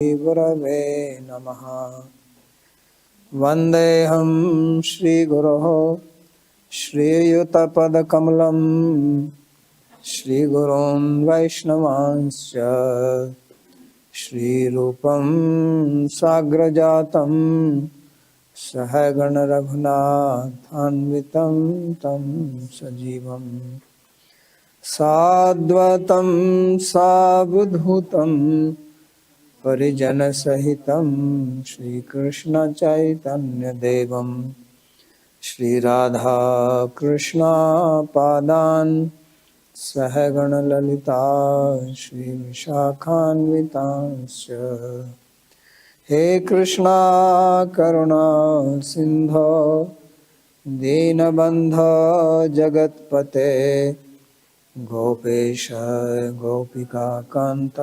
गुरवे नमः। वन्देऽहं श्रीगुरोः श्रीयुतपदकमलं श्रीगुरून् वैष्णवांश्च श्रीरूपं साग्रजातं सहगण रघुनाथान्वितं तं सजीवम् साद्वतं सावधूतं परिजनसहितं श्रीकृष्ण चैतन्यदेवं श्रीराधा कृष्ण पादान् सहगण ललिता श्रीविशाखान्वितांश्च। हे कृष्णा करुणा सिंधो दीनबन्धो जगत्पते गोपेश गोपिका कांत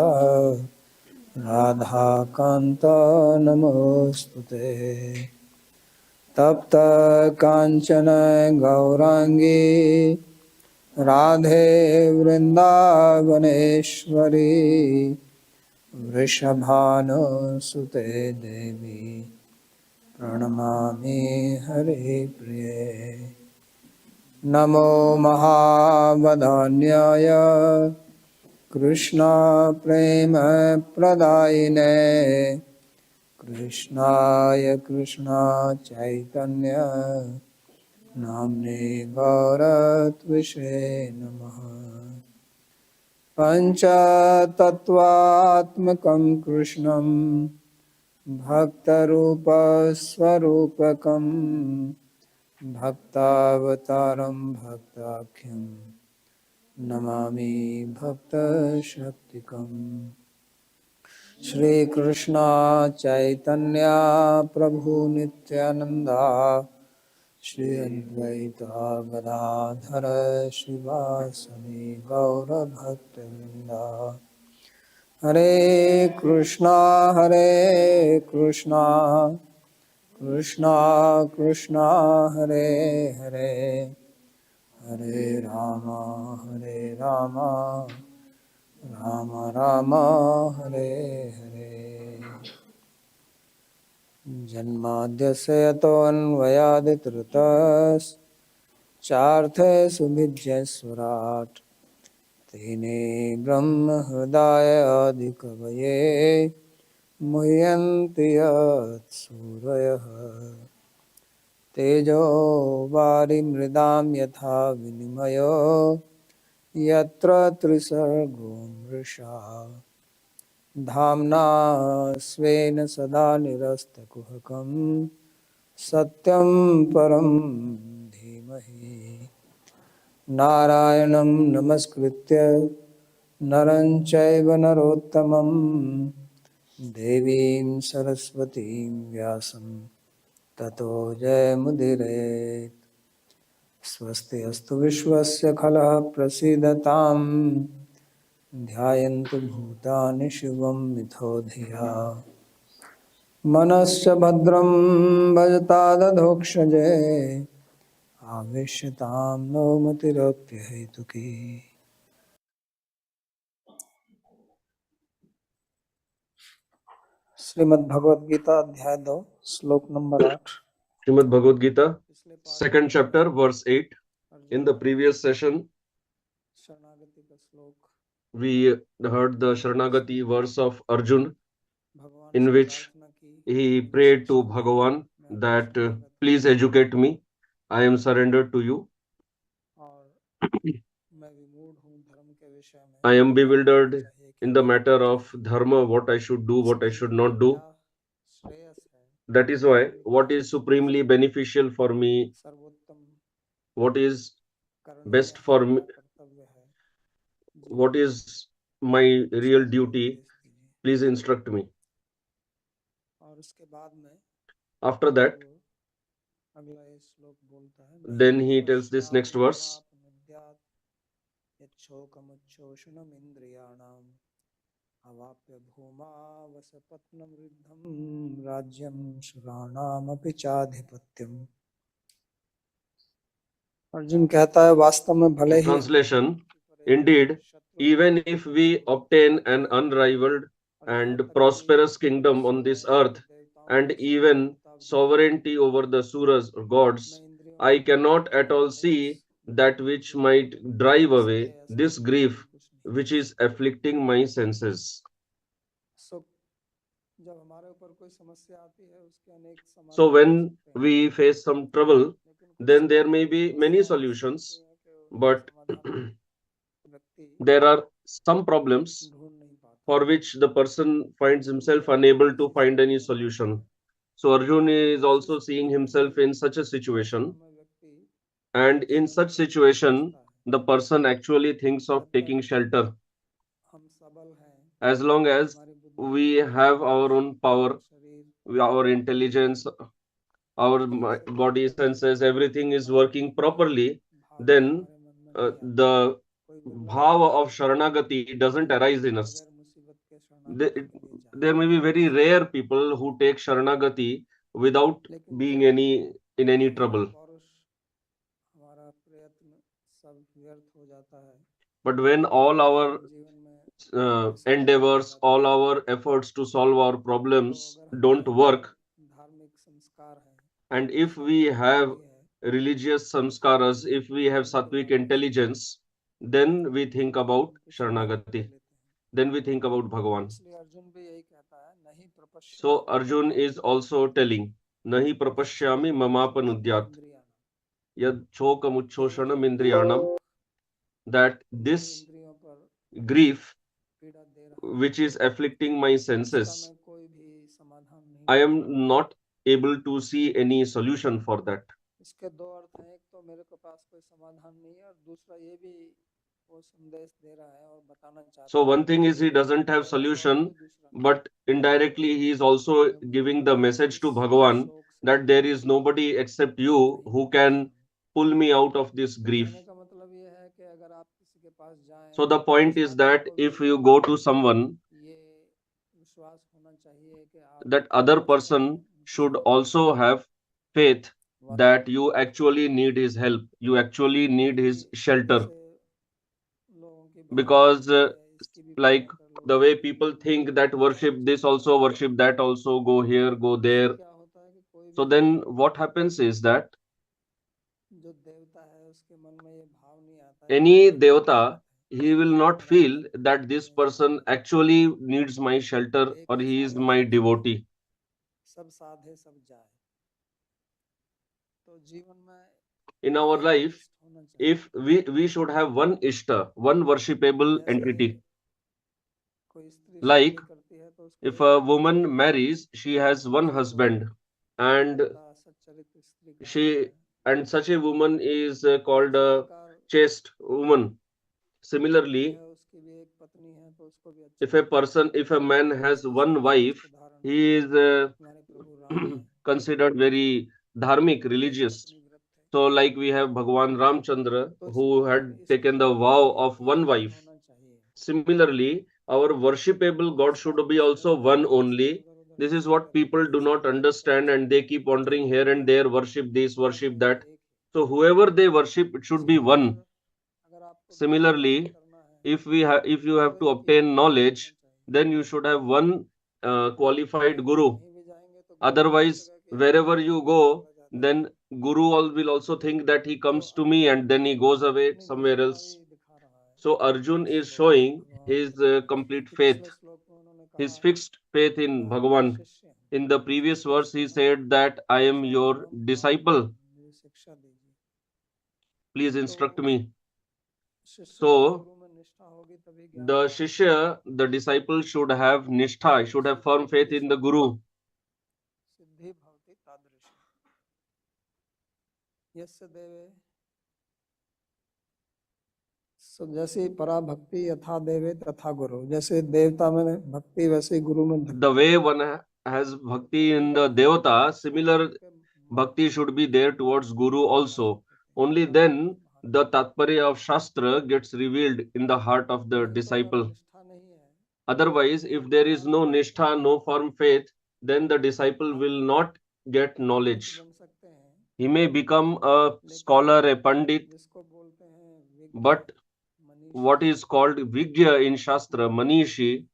राधा कांत नमोस्तुते। तप्त कांचन गौरांगी राधे वृंदावनेश्वरी वृषभानुसुते देवी प्रणमामि हरे प्रिये। नमो महावदान्याय कृष्ण प्रेम प्रदायिने कृष्णाय कृष्ण चैतन्य नाम्ने गौरत्विषे नमः। पंचतत्वात्मकं कृष्णं भक्तरूपस्वरूपकं भक्तावतारं भक्ताख्यं नमामि भक्तशक्तिकम्। श्रीकृष्ण चैतन्य प्रभु नित्यानंदा श्री अद्वैता गदाधर शिवासदि गौरभक्तवृंदा। हरे कृष्णा कृष्णा कृष्णा हरे हरे हरे राम राम राम हरे हरे। जन्माद्यस्य यतोऽन्वयादितृतश्चार्थे सुविद्यस्वराट् तेने ब्रह्म हृदय आदिकवये मुह्यन्ति यत्सूरयः। तेजो वारिमृदां यथा विनिमयो यत्र त्रिसर्गो मृषा धाम्ना स्वेन सदा निरस्तकुहकं सत्यं परं धीमहि। नारायणं नमस्कृत्य नरं चैव नरोत्तमं देवीं सरस्वतीं व्यासं ततो जयमुदीरयेत्। स्वस्ति अस्तु विश्वस्य खलः प्रसीदतां ध्यायन्तु भूतानि शिवं मिथो धिया मनश्च भद्रं भजतादधोक्षजे आवेश्यतां नो मतिरप्यहेतुकी। श्रीमद् भगवद गीता अध्याय 2 श्लोक number 8। Srimad Bhagavad Gita, second chapter, verse 8. In the previous session, we heard the Sharanagati verse of Arjun, in which he prayed to Bhagavan that please educate me, I am surrendered to you. I am bewildered in the matter of dharma, what I should do, what I should not do. That is why what is supremely beneficial for me, what is best for me, what is my real duty, please instruct me. After that, then he tells this next verse. Arjun कहता है वास्तव में भले ही Translation: Indeed, even if we obtain an unrivaled and prosperous kingdom on this earth, and even sovereignty over the suras or gods, I cannot at all see that which might drive away this grief which is afflicting my senses. So when we face some trouble, then there may be many solutions, but there are some problems for which the person finds himself unable to find any solution. So Arjun is also seeing himself in such a situation, and in such situation, the person actually thinks of taking shelter. As long as we have our own power, our intelligence, our body senses, everything is working properly, then the bhava of Sharanagati doesn't arise in us. There, there may be very rare people who take Sharanagati without being in any trouble. But when all our endeavors, all our efforts to solve our problems don't work, and if we have religious samskaras, if we have sattvic intelligence, then we think about Sharanagati, then we think about Bhagavan. So Arjun is also telling, Nahi prapashyami mamapanudyat yad chokamuchoshanam indriyanam, that this grief which is afflicting my senses, I am not able to see any solution for that. So one thing is he doesn't have solution, but indirectly he is also giving the message to Bhagavan that there is nobody except you who can pull me out of this grief. So the point is that if you go to someone, that other person should also have faith that you actually need his help, you actually need his shelter. Because like the way people think that worship this also, worship that also, go here, go there. So then what happens is that any devata, he will not feel that this person actually needs my shelter or he is my devotee. In our life, if we should have one ishta, one worshipable entity. Like if a woman marries, she has one husband, and she and such a woman is called a chaste woman. Similarly, if a man has one wife, he is considered very dharmic, religious. So, like we have Bhagwan Ramchandra, who had taken the vow of one wife. Similarly, our worshipable God should be also one only. This is what people do not understand, and they keep wandering here and there, worship this, worship that. So, whoever they worship, it should be one. Similarly, if you have to obtain knowledge, then you should have one qualified guru. Otherwise, wherever you go, then guru will also think that he comes to me and then he goes away somewhere else. So Arjun is showing his complete faith, his fixed faith in Bhagavan. In the previous verse, he said that I am your disciple. Please instruct me. So the Shishya, the disciple should have nishtha, should have firm faith in the Guru. जैसे परा भक्ति यथा देवे तथा गुरु, जैसे देवता में भक्ति वैसे गुरु में The way one has bhakti in the devata, similar bhakti should be there towards Guru also. Only then the tatparya of Shastra gets revealed in the heart of the disciple. Otherwise, if there is no nishtha, no firm faith, then the disciple will not get knowledge. He may become a scholar, a pandit, but what is called Vigya in Shastra, Manishi,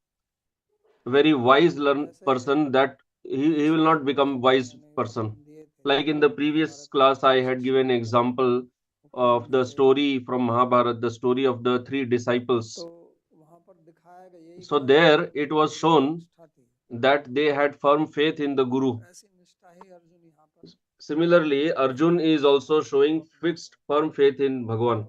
very wise person, that he will not become wise person. Like in the previous class, I had given example of the story from Mahabharata, the story of the three disciples. So there it was shown that they had firm faith in the Guru. Similarly, Arjun is also showing fixed, firm faith in Bhagwan.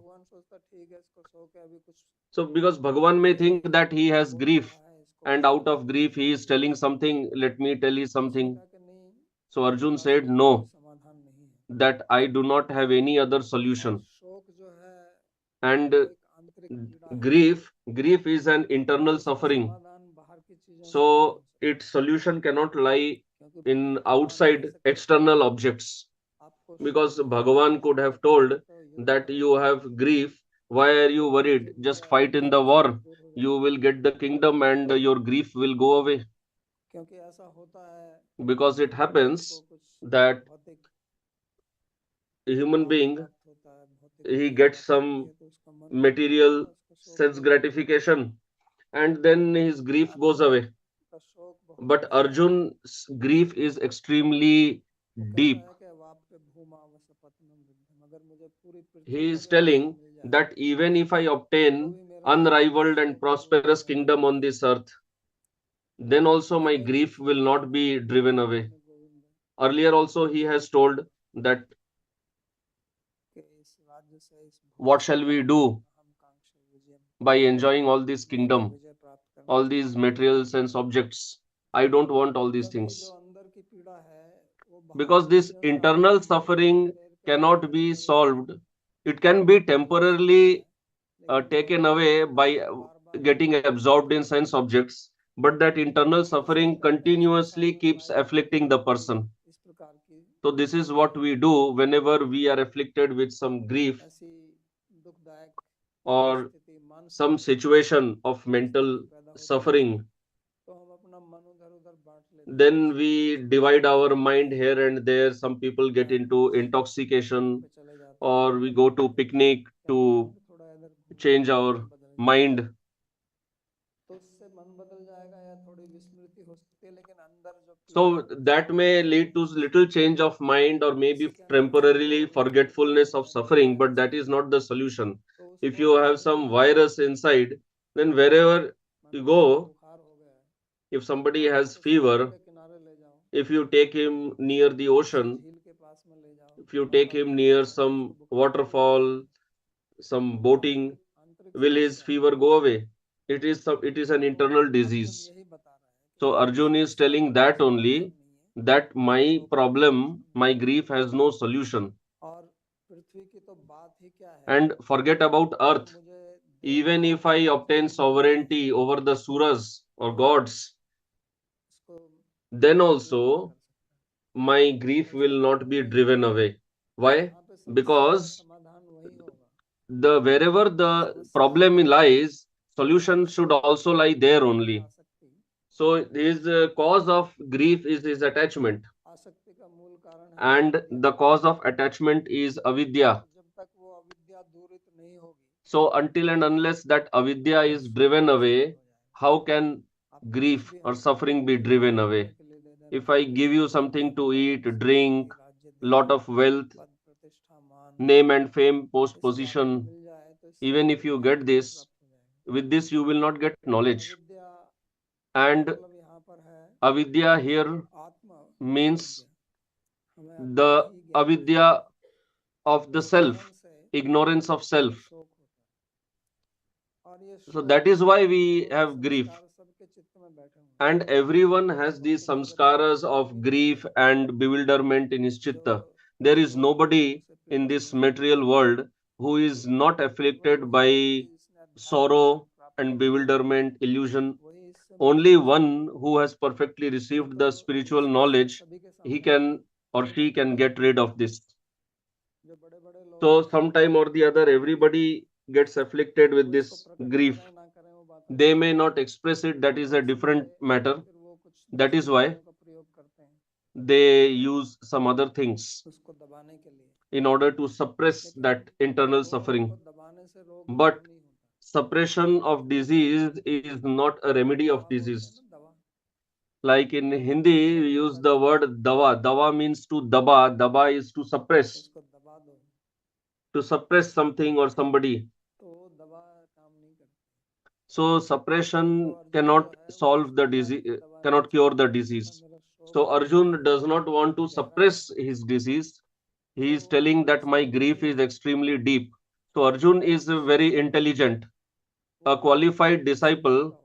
So, because Bhagwan may think that he has grief, and out of grief he is telling something, let me tell you something. So, Arjun said, no, that I do not have any other solution. And grief is an internal suffering. So, its solution cannot lie in outside external objects. Because Bhagavan could have told that you have grief, why are you worried? Just fight in the war. You will get the kingdom and your grief will go away. Because it happens that a human being, he gets some material sense gratification and then his grief goes away. But Arjun's grief is extremely deep. He is telling that even if I obtain unrivaled and prosperous kingdom on this earth, then also my grief will not be driven away. Earlier also he has told that what shall we do by enjoying all this kingdom, all these material sense objects? I don't want all these things. Because this internal suffering cannot be solved. It can be temporarily taken away by getting absorbed in sense objects, but that internal suffering continuously keeps afflicting the person. So this is what we do whenever we are afflicted with some grief or some situation of mental suffering. Then we divide our mind here and there. Some people get into intoxication, or we go to picnic to change our mind. So that may lead to little change of mind or maybe temporarily forgetfulness of suffering, but that is not the solution. If you have some virus inside, then wherever you go, if somebody has fever, if you take him near the ocean, if you take him near some waterfall, some boating, will his fever go away? It is an internal disease. So Arjun is telling that only, that my problem, my grief has no solution. And forget about earth. Even if I obtain sovereignty over the suras or gods, then also my grief will not be driven away. Why? Because the wherever the problem lies, solution should also lie there only. So his cause of grief is his attachment, and the cause of attachment is avidya. So until and unless that avidya is driven away, how can grief or suffering be driven away? If I give you something to eat, drink, lot of wealth, name and fame, post position, even if you get this, with this you will not get knowledge. And avidya here means the avidya of the self, ignorance of self. So that is why we have grief. And everyone has these samskaras of grief and bewilderment in his chitta. There is nobody in this material world who is not afflicted by sorrow and bewilderment, illusion. Only one who has perfectly received the spiritual knowledge, he can or she can get rid of this. So sometime or the other, everybody gets afflicted with this grief. They may not express it, that is a different matter. That is why they use some other things in order to suppress that internal suffering. But suppression of disease is not a remedy of disease. Like in Hindi, we use the word dawa. Dawa means to daba. Daba is to suppress. इसको दबा दो To suppress something or somebody. तो वो दवा काम नहीं करती। So तो suppression अर्जुन जो cannot है वो solve the उसकी बात disease, की दबा नहीं cannot cure the सकता, कहता disease. मेरा शोक So बहुत Arjun does not want to गहरा है। suppress his disease. He is तो telling that my उसको grief ये is extremely deep. So Arjun is very intelligent. A qualified समझेगा disciple होगा।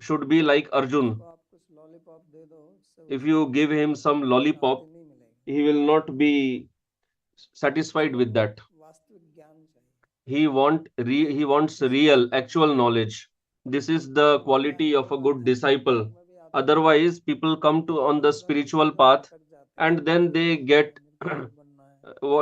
should be like Arjun. उसको आप कुछ लॉलीपॉप दे दो, उससे If उसको you give him some Shanti lollipop, नहीं मिलेगी। he will not be satisfied उसको with that. वास्तविक ज्ञान चाहिए। He wants real, actual knowledge. This is the तो क्या quality है of कि a good आध्यात्मिक disciple. मार्ग में भी आते हैं, Otherwise, people come to on लेकिन the उधर spiritual उधर path भटक जाते हैं and कि then मुझे they ये बनना get है, मेरे को वो बनना है,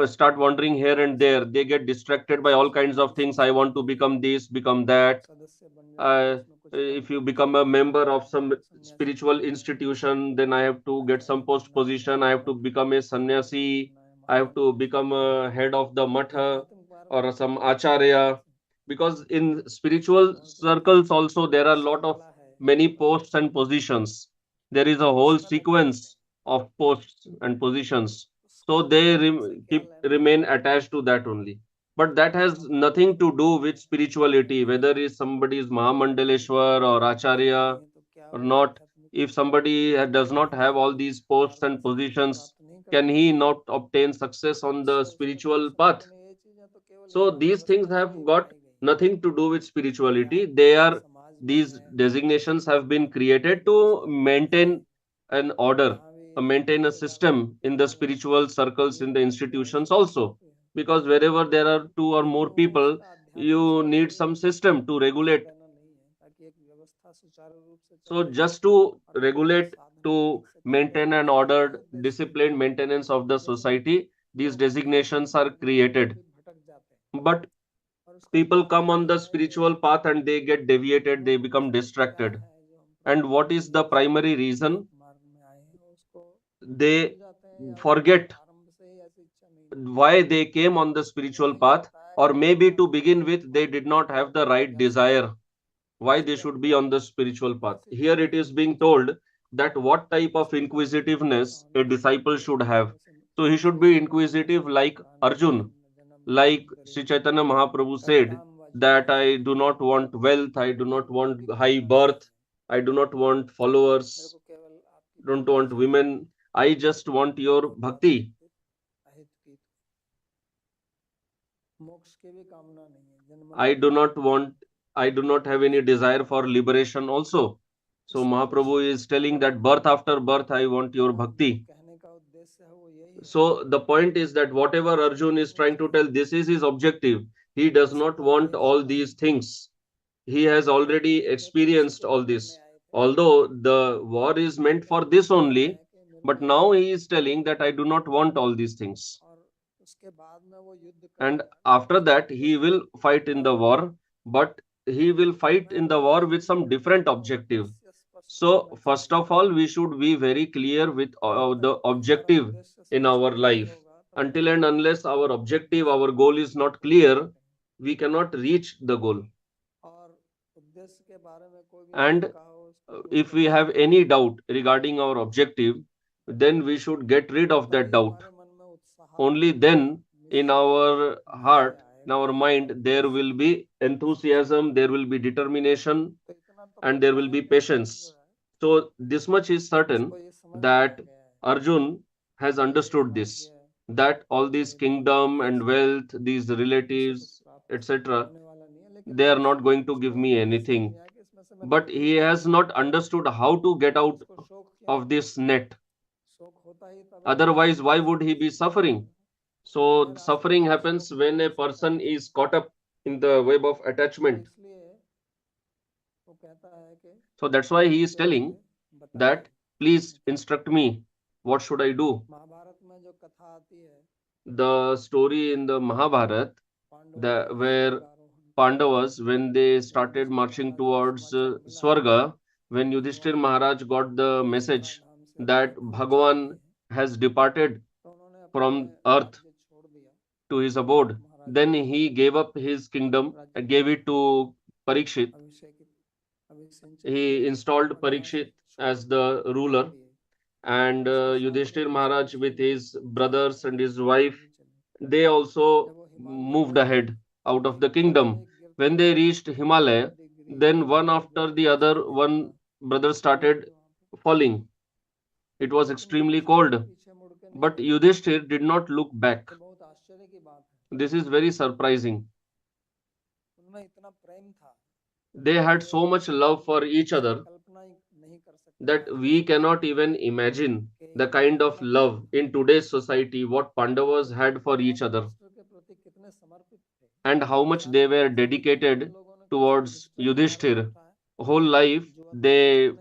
start wandering here and जैसे there. They get distracted by all kinds society of things. I सोचती want है to कि become this, become that. सदस्य बन जाओ तो उसमें कुछ If you करके कुछ become a member of some सन्यासी spiritual बनना है, institution, then I have to get some Acharya post बनना है, position. I have to become a मठाधीश sannyasi. बनना है, I have to महामंडलेश become बनना है। a head of the ये matha आध्यात्मिक मार्ग में or बहुत some भटक जाते हैं acharya. ऐसे। Because in spiritual और circles also there are a lot of श्रृंखला है many posts परंपरा and है, positions. There is a तो whole उसमें लगे रहते sequence हैं। of posts and positions. So उसका they धर्म से क्या keep लेना remain देना है, attached to that only. But that has हम nothing to do आध्यात्मिक with spirituality, नहीं whether है, is somebody is तो Mahamandaleshwar or आध्यात्मिक Acharya नहीं है तो क्या or वो not. आध्यात्मिक If somebody does not have all these posts मार्ग में and सफलता positions, प्राप्त नहीं can करता, he not obtain success on the उससे उसको कोई spiritual path? संबंध नहीं। ये चीजें तो केवल So एक these things व्यवस्था के have लिए got बनाई गई है nothing to do with कि spirituality. आप They एक are समाज में these हैं, designations have तो been आपको एक created to व्यवस्था के लिए maintain an order, जहाँ भी maintain a प्रकार की system in the spiritual circles in नियम the नीति institutions आवश्यकता also. होती है, Because wherever there are two or लेकिन more वो people, उसका आध्यात्म you से need some system to जुड़े regulate. रहना नहीं है, ताकि एक व्यवस्था सुचारू रूप से So चले just to और आप अपनी regulate, साधना to ठीक से करते maintain रहो, an उसका कोई ordered, उद्देश्य नहीं disciplined maintenance of the है। लेकिन society, these लोग आध्यात्मिक designations are मार्ग में आते created. भी भटक जाते हैं But और उसका people come कारण on ये the है कि spiritual path and they get deviated, they मूल रूप become से क्या distracted. है जो हम And प्रभु what के is the उद्देश्य से primary आध्यात्मिक reason? मार्ग में आए हैं उसको They भूल जाते हैं, या उनकी forget आरंभ से ही ऐसी इच्छा नहीं थी। why they came on the उन्हें spiritual ये path, बताया or कि आप maybe to begin आध्यात्मिक with, they मार्ग did में not have the right कैसे आए, desire why they उसके should be अंदर on the spiritual path. कैसी Here it is जिज्ञासा being होनी चाहिए, told that what type किस of प्रकार की जिज्ञासा inquisitiveness a होनी चाहिए disciple कि should have. कैसे So he should be शेष नाग inquisitive शरीर like पुराने Arjun, जन्म जन्म like शुद्ध Sri रीति Chaitanya Mahaprabhu said परिणाम व that जिज्ञासा I नहीं do not चाहिए, want wealth, I do not मेरे को want कोई high कामना नहीं birth, है, I do not want मेरे followers, को केवल आपकी don't भक्ति want चाहिए, women, I just want your जो bhakti. पारमार्थिक अहित की मोक्ष की भी कामना नहीं है, जन्म I मरण do की not भी want, I do not have any desire for liberation also. So इस Mahaprabhu उद्देश्य is telling that birth after birth, I want your जो bhakti. कहने का उद्देश्य है वो यही है So the point is that whatever कि सब Arjun is कुछ नहीं trying to tell, चाहिए, this is his objective. He does बस not want परमेश all का these things. He has already भक्ति में कृष्ण experienced को all पकड़ने this. आए थे, Although the war is meant लेकिन for अब वो this कह रहे only, हैं कि मेरे but को ये now नहीं he is चाहिए, telling that I do not want all these things. और उसके बाद में वो युद्ध And करेगा, after उसका that, he उद्देश्य will fight in the और होगा। war, but he will तो fight मैं in the वही war चीज with अभी some बताने different लगा हूँ, objective. उद्देश्य स्पष्ट So, होना first चाहिए। of all, we should be very clear with जब तक the हमारा objective उद्देश्य in स्पष्ट our नहीं life. होगा, तब तक Until हम and unless our objective, किसी our भी goal उद्देश्य is को not पूरा नहीं clear, करेंगे। we cannot reach the goal. और उद्देश्य के बारे में कोई भी And शंका हो उसको दूर if we करना have चाहिए, any doubt regarding our objective, then we should get rid of that तभी doubt. हमारे मन में उत्साह Only आएगा, then in निश्चय our धैर्य heart, in आएगा our और mind, there उद्देश्य will be सच्चा enthusiasm, होगा। there will be determination, तो इतना तो and there पक्का will है be कि अर्जुन जो patience. है So, this much is certain उसको ये समझ में आ that गया है Arjun has कि ये understood this, राज्य, that all these ये धन kingdom and Yash wealth, these मुझसे कुछ relatives, प्राप्त etc., होने वाला नहीं है, लेकिन they वो are not going to give उसको me ये नहीं समझ anything. में आया कि इसमें से मैं But दुखी he क्यों has हूँ, not understood how to get out उसको शोक क्यों of हो रहा this है। net. शोक होता ही तब है जब Otherwise, आत्मा why से would he be दूसरे को suffering? So, बगैर आश्रय suffering के शोक happens हो when a नहीं सकता। person is caught up in the web of तो attachment. इसलिए वो कहता है कि So, that's why he is कृपया telling मुझे बताइए that please मैं क्या instruct करूं। me. What should I do? Mahabharat में जो कथा आती है The story in the Mahabharata, पांडवों का where स्वर्गारोहण, Pandavas, when they जब started युधिष्ठिर marching महाराज को towards समाचार मिला Swarga, when कि Yudhishthir भगवान Maharaj got the Dasharath message नाम से that अपने धाम चले गए Bhagwan हैं, has departed तो उन्होंने अपने from earth राज्य छोड़ दिया to his Dasharath abode, Maharaj then ने he gave up his kingdom राज्य and को gave it to Parikshit. अभिषेकित अभिषिंचित He किया installed और यहाँ से Parikshit as the ruler, and Yudhishthir Maharaj with his brothers and his wife, they also moved ahead out of the kingdom. When they reached Himalaya, then one after the other, one brother started falling. It was extremely cold, but Yudhishthir did not look back. This is very surprising. They had so much love for each other that we cannot even imagine the kind of love in today's society what Pandavas had for each other, and how much they were dedicated towards Yudhishthir. Whole life they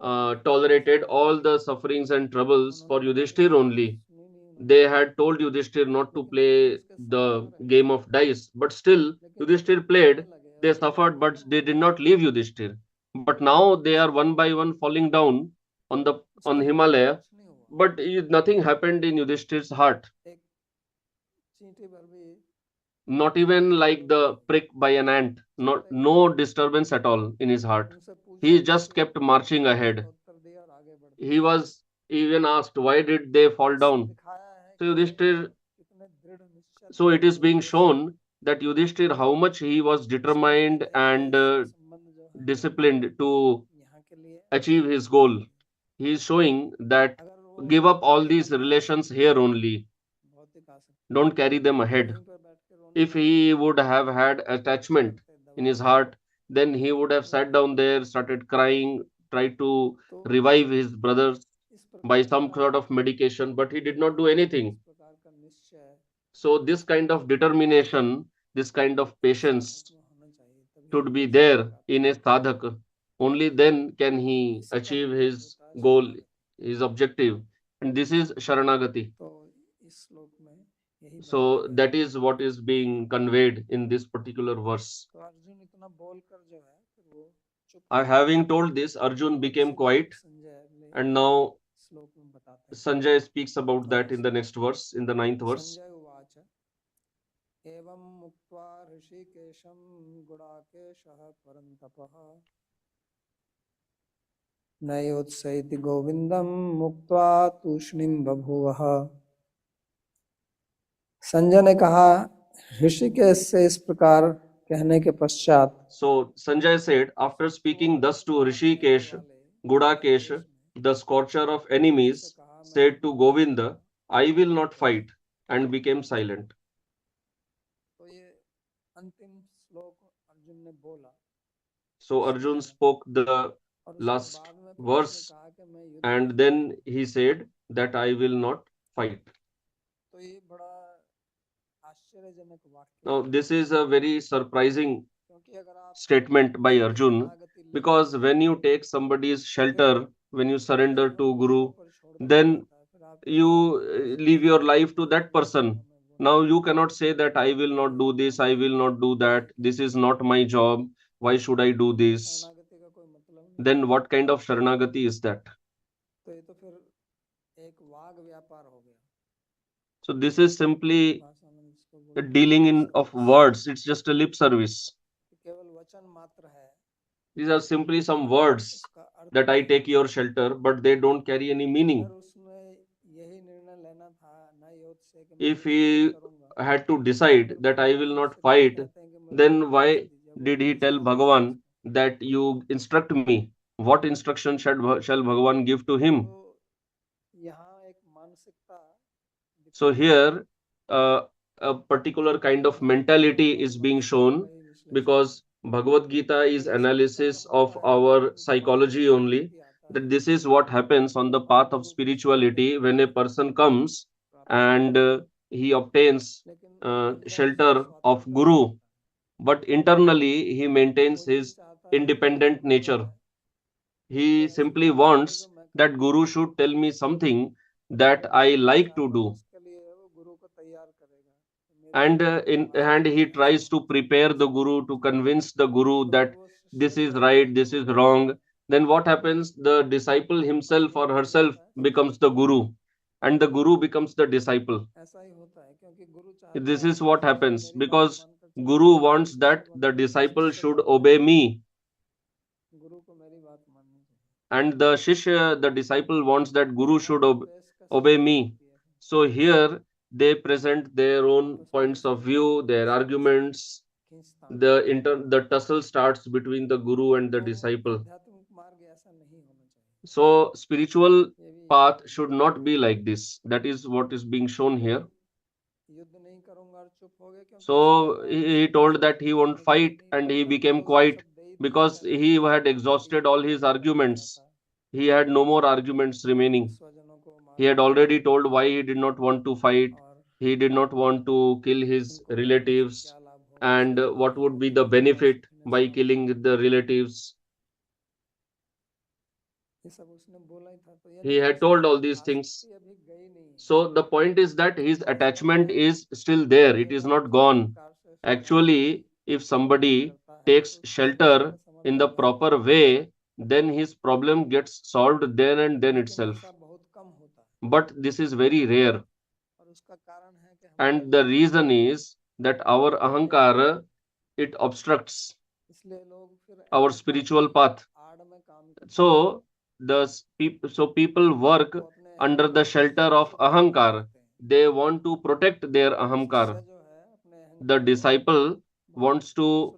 tolerated all the sufferings and troubles for Yudhishthir only. They had told Yudhishthir not to play the game of dice, but still Yudhishthir played. They suffered, but they did not leave Yudhishthir. But now they are one by one falling down on Himalaya, but nothing happened in Yudhishthir's heart. Not even like the prick by an ant, not no disturbance at all in his heart. He just kept marching ahead. He was even asked, why did they fall down? So Yudhishthir, so it is being shown that Yudhishthir, how much he was determined and disciplined to achieve his goal. He is showing that give up all these relations here only. Don't carry them ahead. If he would have had attachment in his heart, then he would have sat down there, started crying, tried to revive his brothers by some sort of medication, but he did not do anything. So, this kind of determination, this kind of patience should be there in a sadhak. Only then can he achieve his goal, his objective. And this is Sharanagati. So that is what is being conveyed in this particular verse. Having told this, Arjun became quiet, and now Sanjay speaks about that in the next verse, in the 9th verse. नयोत्सैति गोविंदम मुक्त्वा तूष्णीम बभूवः। संजय ने कहा, ऋषिकेश से इस प्रकार कहने के पश्चात, So Sanjay said, after speaking thus to Rishikesh, Gudakesh, the scorcher of enemies, said to Govinda, I will not fight, and became silent. So Arjun spoke the last verse, and then he said that I will not fight. Now, this is a very surprising statement by Arjun, because when you take somebody's shelter, when you surrender to Guru, then you leave your life to that person. Now you cannot say that I will not do this, I will not do that, this is not my job, why should I do this? Then what kind of Sharanagati is that? So this is simply a dealing in of words. It's just a lip service. These are simply some words that I take your shelter, but they don't carry any meaning. If he had to decide that I will not fight, then why did he tell Bhagavan that you instruct me? What instruction shall Bhagavan give to him? So here, a particular kind of mentality is being shown, because Bhagavad Gita is analysis of our psychology only. That this is what happens on the path of spirituality when a person comes and he obtains shelter of Guru, but internally he maintains his independent nature. He simply wants that Guru should tell me something that I like to do, and he tries to prepare the Guru, to convince the Guru that this is right, this is wrong. Then what happens? The disciple himself or herself becomes the Guru, and the Guru becomes the disciple. This is what happens, because Guru wants that the disciple should obey me. and the Shishya, the disciple, wants that Guru should obey me. So here they present their own points of view, their arguments. The tussle starts between the Guru and the disciple. So spiritual path should not be like this. That is what is being shown here. So he told that he won't fight, and he became quiet because he had exhausted all his arguments. He had no more arguments remaining. He had already told why he did not want to fight. He did not want to kill his relatives, and what would be the benefit by killing the relatives. He had told all these things. So the point is that his attachment is still there. It is not gone. Actually, if somebody takes shelter in the proper way, then his problem gets solved then and then itself. But this is very rare. And the reason is that our ahankara, it obstructs our spiritual path. So people work under the shelter of ahankar. They want to protect their ahankar. The disciple wants to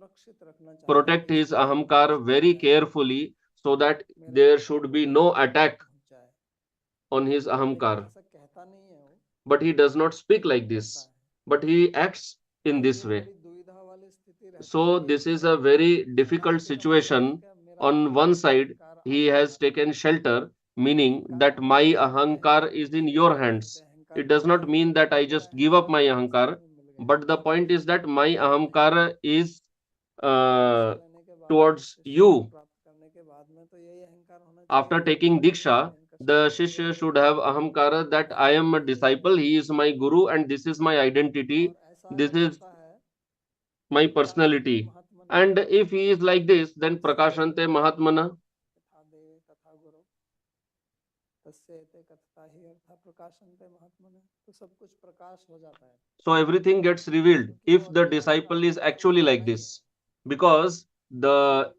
protect his ahankar very carefully so that there should be no attack on his ahankar. But he does not speak like this, but he acts in this way. So this is a very difficult situation. On one side, he has taken shelter, meaning that my ahankar is in your hands. It does not mean that I just give up my ahankar, but the point is that my ahankar is uh, towards you. After taking Diksha, the Shishya should have ahamkara that I am a disciple, he is my guru, and this is my identity, this is my personality. And if he is like this, then Prakashante Mahatmana. So everything gets revealed if the disciple is actually like this. Because the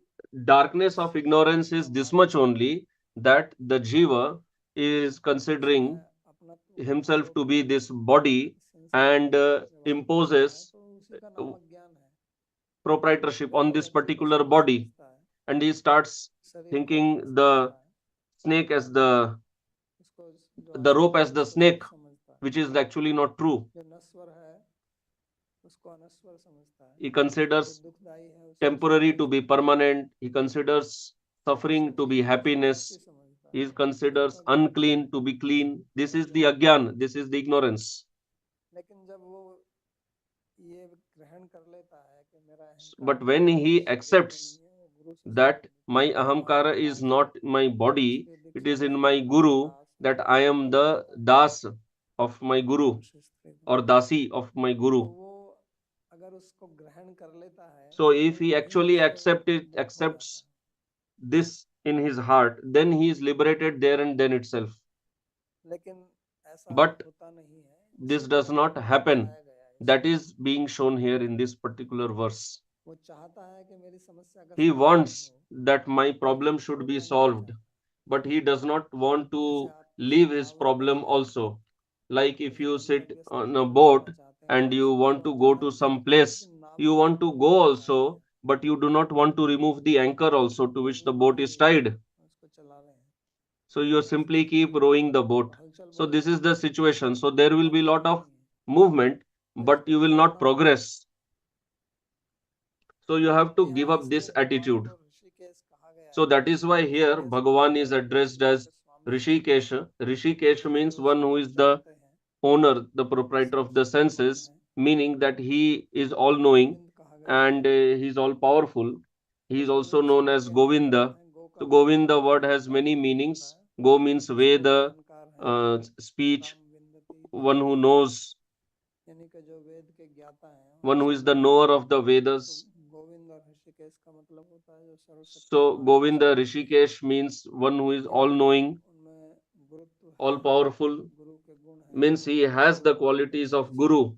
darkness of ignorance is this much only, that the Jiva is considering himself to be this body and imposes proprietorship on this particular body, and he starts thinking the snake as the rope as the snake, which is actually not true. He considers temporary to be permanent. He considers suffering to be happiness. He considers unclean to be clean. This is the agyan. This is the ignorance. But when he accepts that my ahamkara is not my body, it is in my guru, that I am the das of my guru or dasi of my guru. So if he actually accepts this in his heart, then he is liberated there and then itself. But this does not happen. That is being shown here in this particular verse. He wants that my problem should be solved, but he does not want to leave his problem also. Like if you sit on a boat and you want to go to some place, you want to go also, but you do not want to remove the anchor also to which the boat is tied. So you simply keep rowing the boat. So this is the situation. So there will be a lot of movement, but you will not progress. So you have to give up this attitude. So that is why here Bhagavan is addressed as Rishikesha. Rishikesha means one who is the owner, the proprietor of the senses, meaning that he is all knowing and he is all powerful. He is also known as Govinda. So Govinda word has many meanings. Go means Veda, speech, one who knows, one who is the knower of the Vedas. So Govinda Rishikesh means one who is all knowing, all powerful, means he has the qualities of Guru.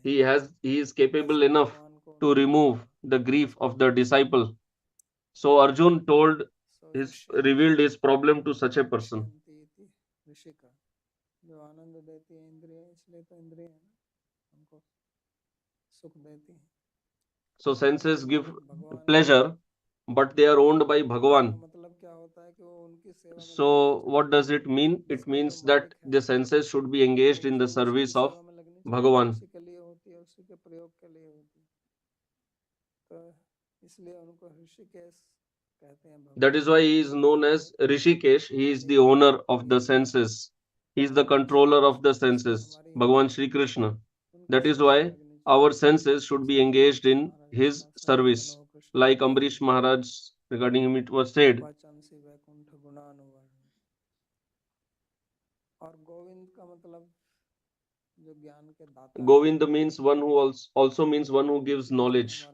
He is capable enough to remove the grief of the disciple. So Arjun told his revealed his problem to such a person. पश्यन्ति इति ऋषि का जो आनंद देती है इंद्रिय, इसलिए तो इंद्रिय है ना, हमको सुख देती है. So senses give भगवान pleasure, but they are owned by Bhagavan. मतलब क्या होता है कि वो उनकी सेवा में So what does it mean? It means that the senses should be engaged in the service of Bhagavan. उसी के लिए होती है, उसी के प्रयोग के लिए होती है, तो इसलिए उनको ऋषिकेश कहते हैं. That is why he is known as Rishikesh. He is the owner of the senses. He is the controller of the senses, Bhagavan Shri Krishna. That is why our senses should be engaged in his service. Like Ambarish Maharaj, regarding him it was said, और गोविंद का मतलब जो ज्ञान के दाता, Govind means one who also means one who gives knowledge,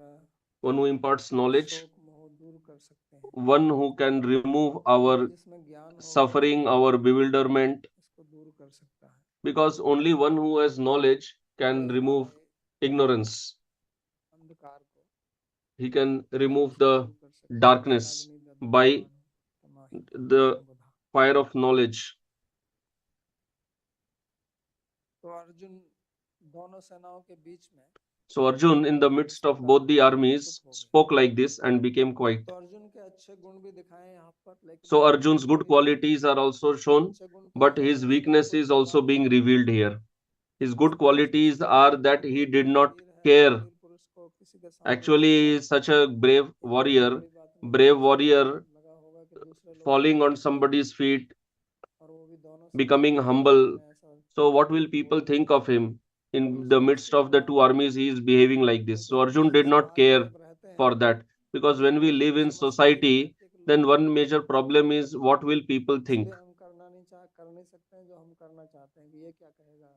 one who imparts knowledge, one who can remove our suffering, our bewilderment, because only one who has knowledge can remove ignorance. He can remove the darkness by the fire of knowledge. So Arjun, in the midst of both the armies, spoke like this and became quiet. So Arjun's good qualities are also shown, but his weakness is also being revealed here. His good qualities are that he did not care. Actually, such a brave warrior falling on somebody's feet, becoming humble. So what will people think of him? In the midst of the two armies, he is behaving like this. So Arjun did not care for that, because when we live in society, then one major problem is what will people think.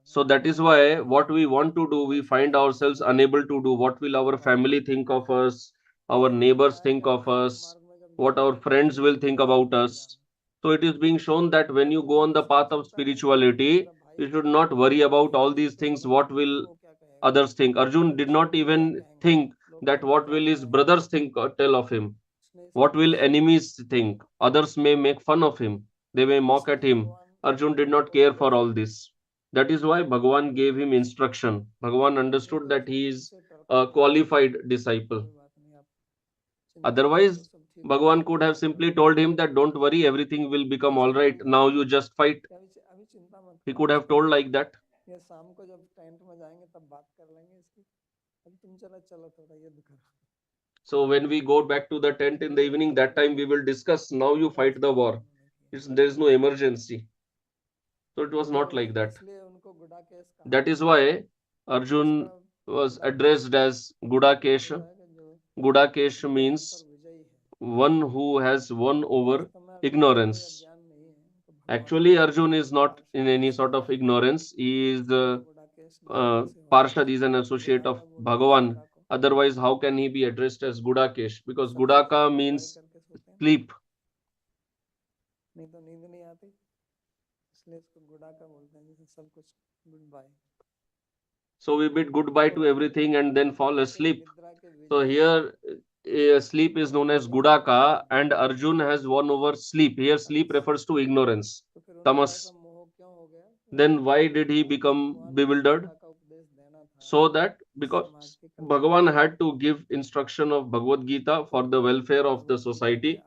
So that is why what we want to do, we find ourselves unable to do. What will our family think of us? Our neighbors think of us? What our friends will think about us? So it is being shown that when you go on the path of spirituality, you should not worry about all these things. What will others think? Arjun did not even think that what will his brothers think or tell of him. What will enemies think? Others may make fun of him. They may mock at him. Arjun did not care for all this. That is why Bhagavan gave him instruction. Bhagavan understood that he is a qualified disciple. Otherwise, Bhagavan could have simply told him that don't worry, everything will become all right. Now you just fight. He could have told like that. So when we go back to the tent in the evening, that time we will discuss. Now you fight the war. There is no emergency. So it was not like that. That is why Arjun was addressed as Gudakesh. Gudakesh means one who has won over ignorance. Actually, Arjun is not in any sort of ignorance. He is Parshad, is an associate of Bhagavan. Otherwise, how can he be addressed as Gudakesh? Because Gudaka means sleep. So we bid goodbye to everything and then fall asleep. So here sleep is known as Gudaka, and Arjun has won over sleep. Here sleep refers to ignorance, tamas. Then why did he become bewildered? So that because Bhagavan had to give instruction of Bhagavad Gita for the welfare of the society.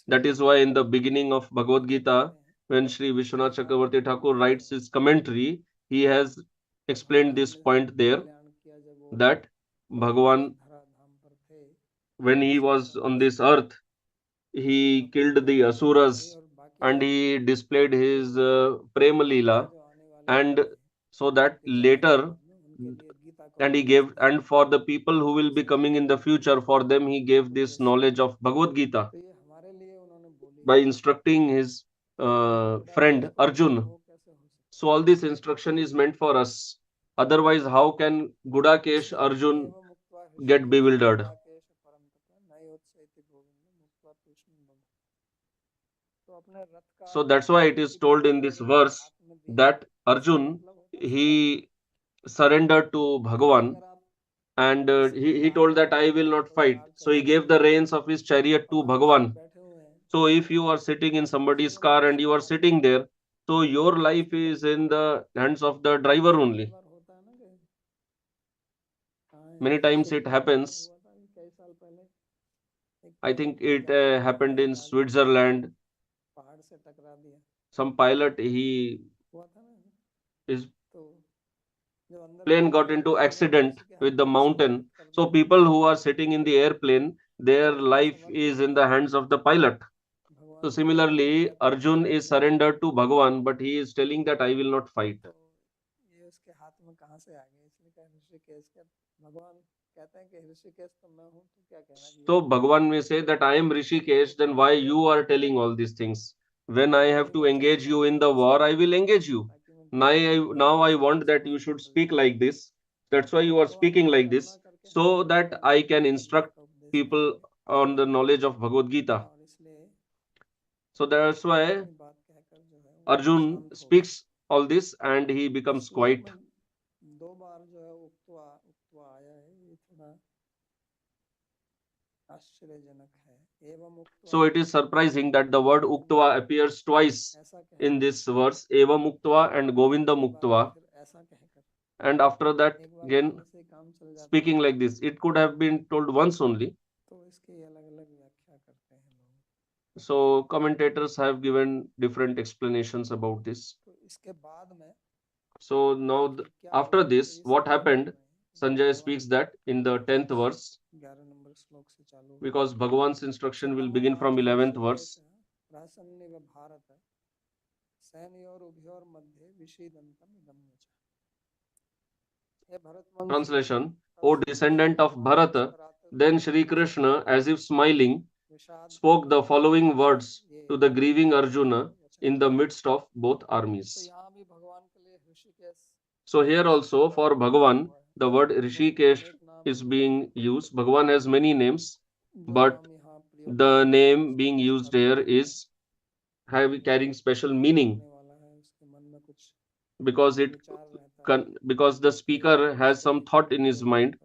That is why in the beginning of Bhagavad Gita, when Sri Vishwanath Chakravarti Thakur writes his commentary, he has explained this point there, that Bhagavan, when he was on this earth, he killed the Asuras and he displayed his Prema Leela, and so that later, and he gave, and for the people who will be coming in the future, for them he gave this knowledge of Bhagavad Gita by instructing his friend Arjun. So all this instruction is meant for us. Otherwise, how can Gudakesh Arjun get bewildered? So that's why it is told in this verse that Arjun, he surrendered to Bhagavan, and he told that I will not fight. So he gave the reins of his chariot to Bhagavan. So if you are sitting in somebody's car and you are sitting there, so your life is in the hands of the driver only. Many times it happens. I think it happened in Switzerland. Some pilot, his plane got into accident with the mountain. So people who are sitting in the airplane, their life is in the hands of the pilot. So similarly, Arjun is surrendered to Bhagavan, but he is telling that I will not fight. So Bhagavan may say that I am Rishikesh, then why you are telling all these things? When I have to engage you in the war, I will engage you. Now I want that you should speak like this. That's why you are speaking like this, so that I can instruct people on the knowledge of Bhagavad Gita. So that's why Arjun speaks all this and he becomes quiet. So it is surprising that the word Uktva appears twice in this verse, Eva Muktva and Govinda Muktva. And after that, again, speaking like this. It could have been told once only. So commentators have given different explanations about this. So now, after this, what happened? Sanjay speaks that in the 10th verse, because Bhagavan's instruction will begin from 11th verse. Translation: O descendant of Bharata, then Shri Krishna, as if smiling, spoke the following words to the grieving Arjuna in the midst of both armies. So here also for Bhagavan, the word Rishikesh is being used. Bhagavan has many names, but the name being used here is carrying special meaning, because because the speaker has some thought in his mind.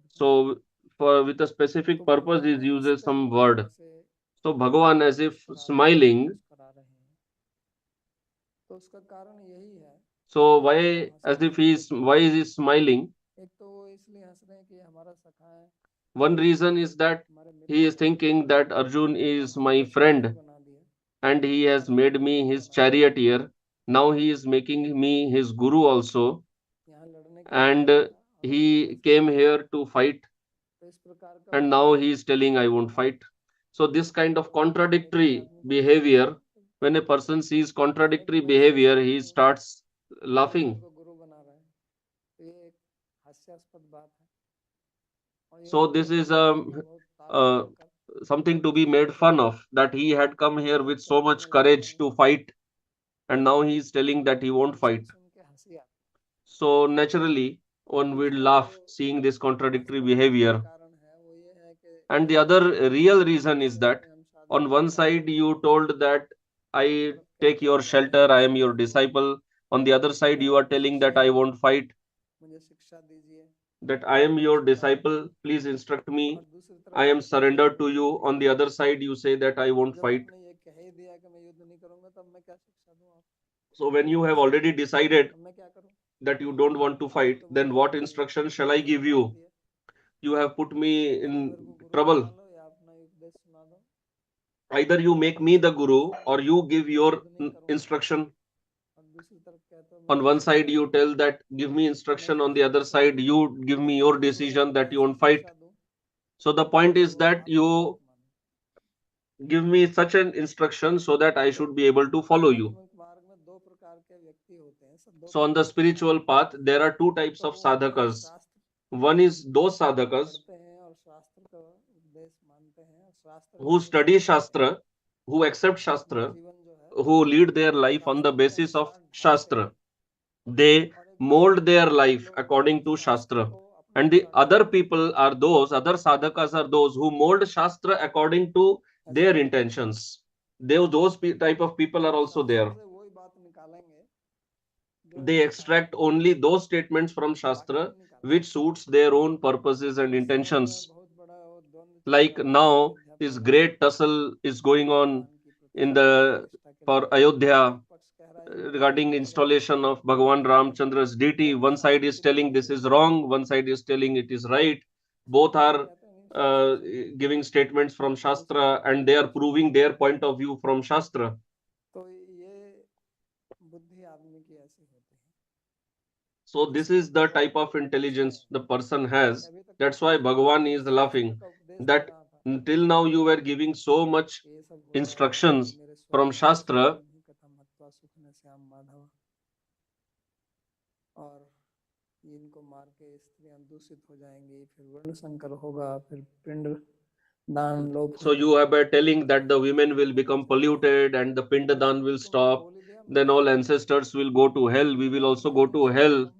So for with a specific purpose, he uses some word. So Bhagavan, as if smiling. So why, as if why is he smiling? One reason is that he is thinking that Arjun is my friend and he has made me his charioteer. Now he is making me his guru also, and he came here to fight, and now he is telling I won't fight. So this kind of contradictory behavior, when a person sees contradictory behavior, he starts laughing. So this is uh, something to be made fun of, that he had come here with so much courage to fight, and now he is telling that he won't fight. So naturally, one will laugh seeing this contradictory behavior. And the other real reason is that on one side you told that I take your shelter, I am your disciple. On the other side, you are telling that I won't fight, that I am your disciple, please instruct me, I am surrendered to you. On the other side, you say that I won't fight. So when you have already decided that you don't want to fight, then what instruction shall I give you? You have put me in trouble. Either you make me the guru or you give your instruction. On one side you tell that give me instruction, on the other side you give me your decision that you won't fight. So the point is that you give me such an instruction so that I should be able to follow you. So on the spiritual path, there are two types of sadhakas. One is those sadhakas who study Shastra, who accept Shastra, who lead their life on the basis of Shastra. They mold their life according to Shastra. And the other people are those, other sadhakas are those who mold Shastra according to their intentions. Those type of people are also there. They extract only those statements from Shastra which suits their own purposes and intentions. Like now, this great tussle is going on in the for Ayodhya regarding installation of Bhagavan Ramchandra's deity. One side is telling this is wrong, one side is telling it is right. Both are giving statements from Shastra, and they are proving their point of view from Shastra. So this is the type of intelligence the person has. That's why Bhagavan is laughing that till now you were giving so much instructions from Shastra. इनको मार के स्त्रियां दूषित हो जाएंगी, फिर वर्ण संकर होगा, फिर पिंड दान लोप. So you have been telling that the women will become polluted and the pind dan will stop, then all ancestors will go to hell, we will also go to hell.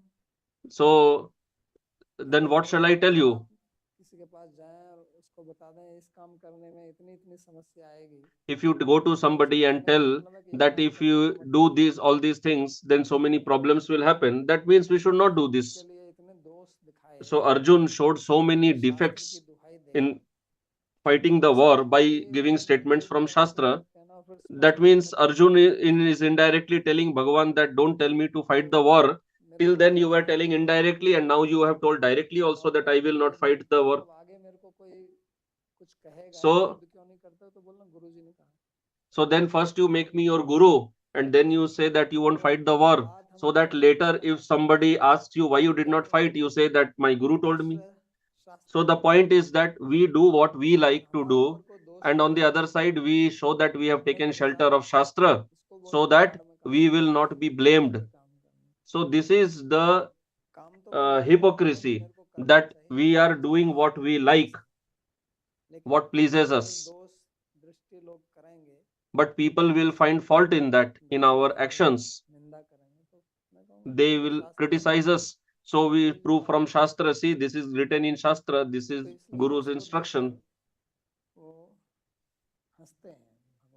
So then what shall I tell you? किसी के पास जाएं और उसको बता दें इस काम करने में इतनी इतनी समस्या आएगी. If you go to somebody and tell that if you do these all these things, then so many problems will happen, that means we should not do this. So Arjun showed so many defects in fighting the war by giving statements from Shastra. That means Arjun is indirectly telling Bhagavan that don't tell me to fight the war. Till then you were telling indirectly, and now you have told directly also that I will not fight the war. So then first you make me your guru, and then you say that you won't fight the war, so that later if somebody asks you why you did not fight, you say that my guru told me. So the point is that we do what we like to do, and on the other side we show that we have taken shelter of Shastra, so that we will not be blamed. So this is the hypocrisy, that we are doing what we like, what pleases us, but people will find fault in that, in our actions. They will criticize us. So we prove from Shastra, see, this is written in Shastra, this is Guru's instruction.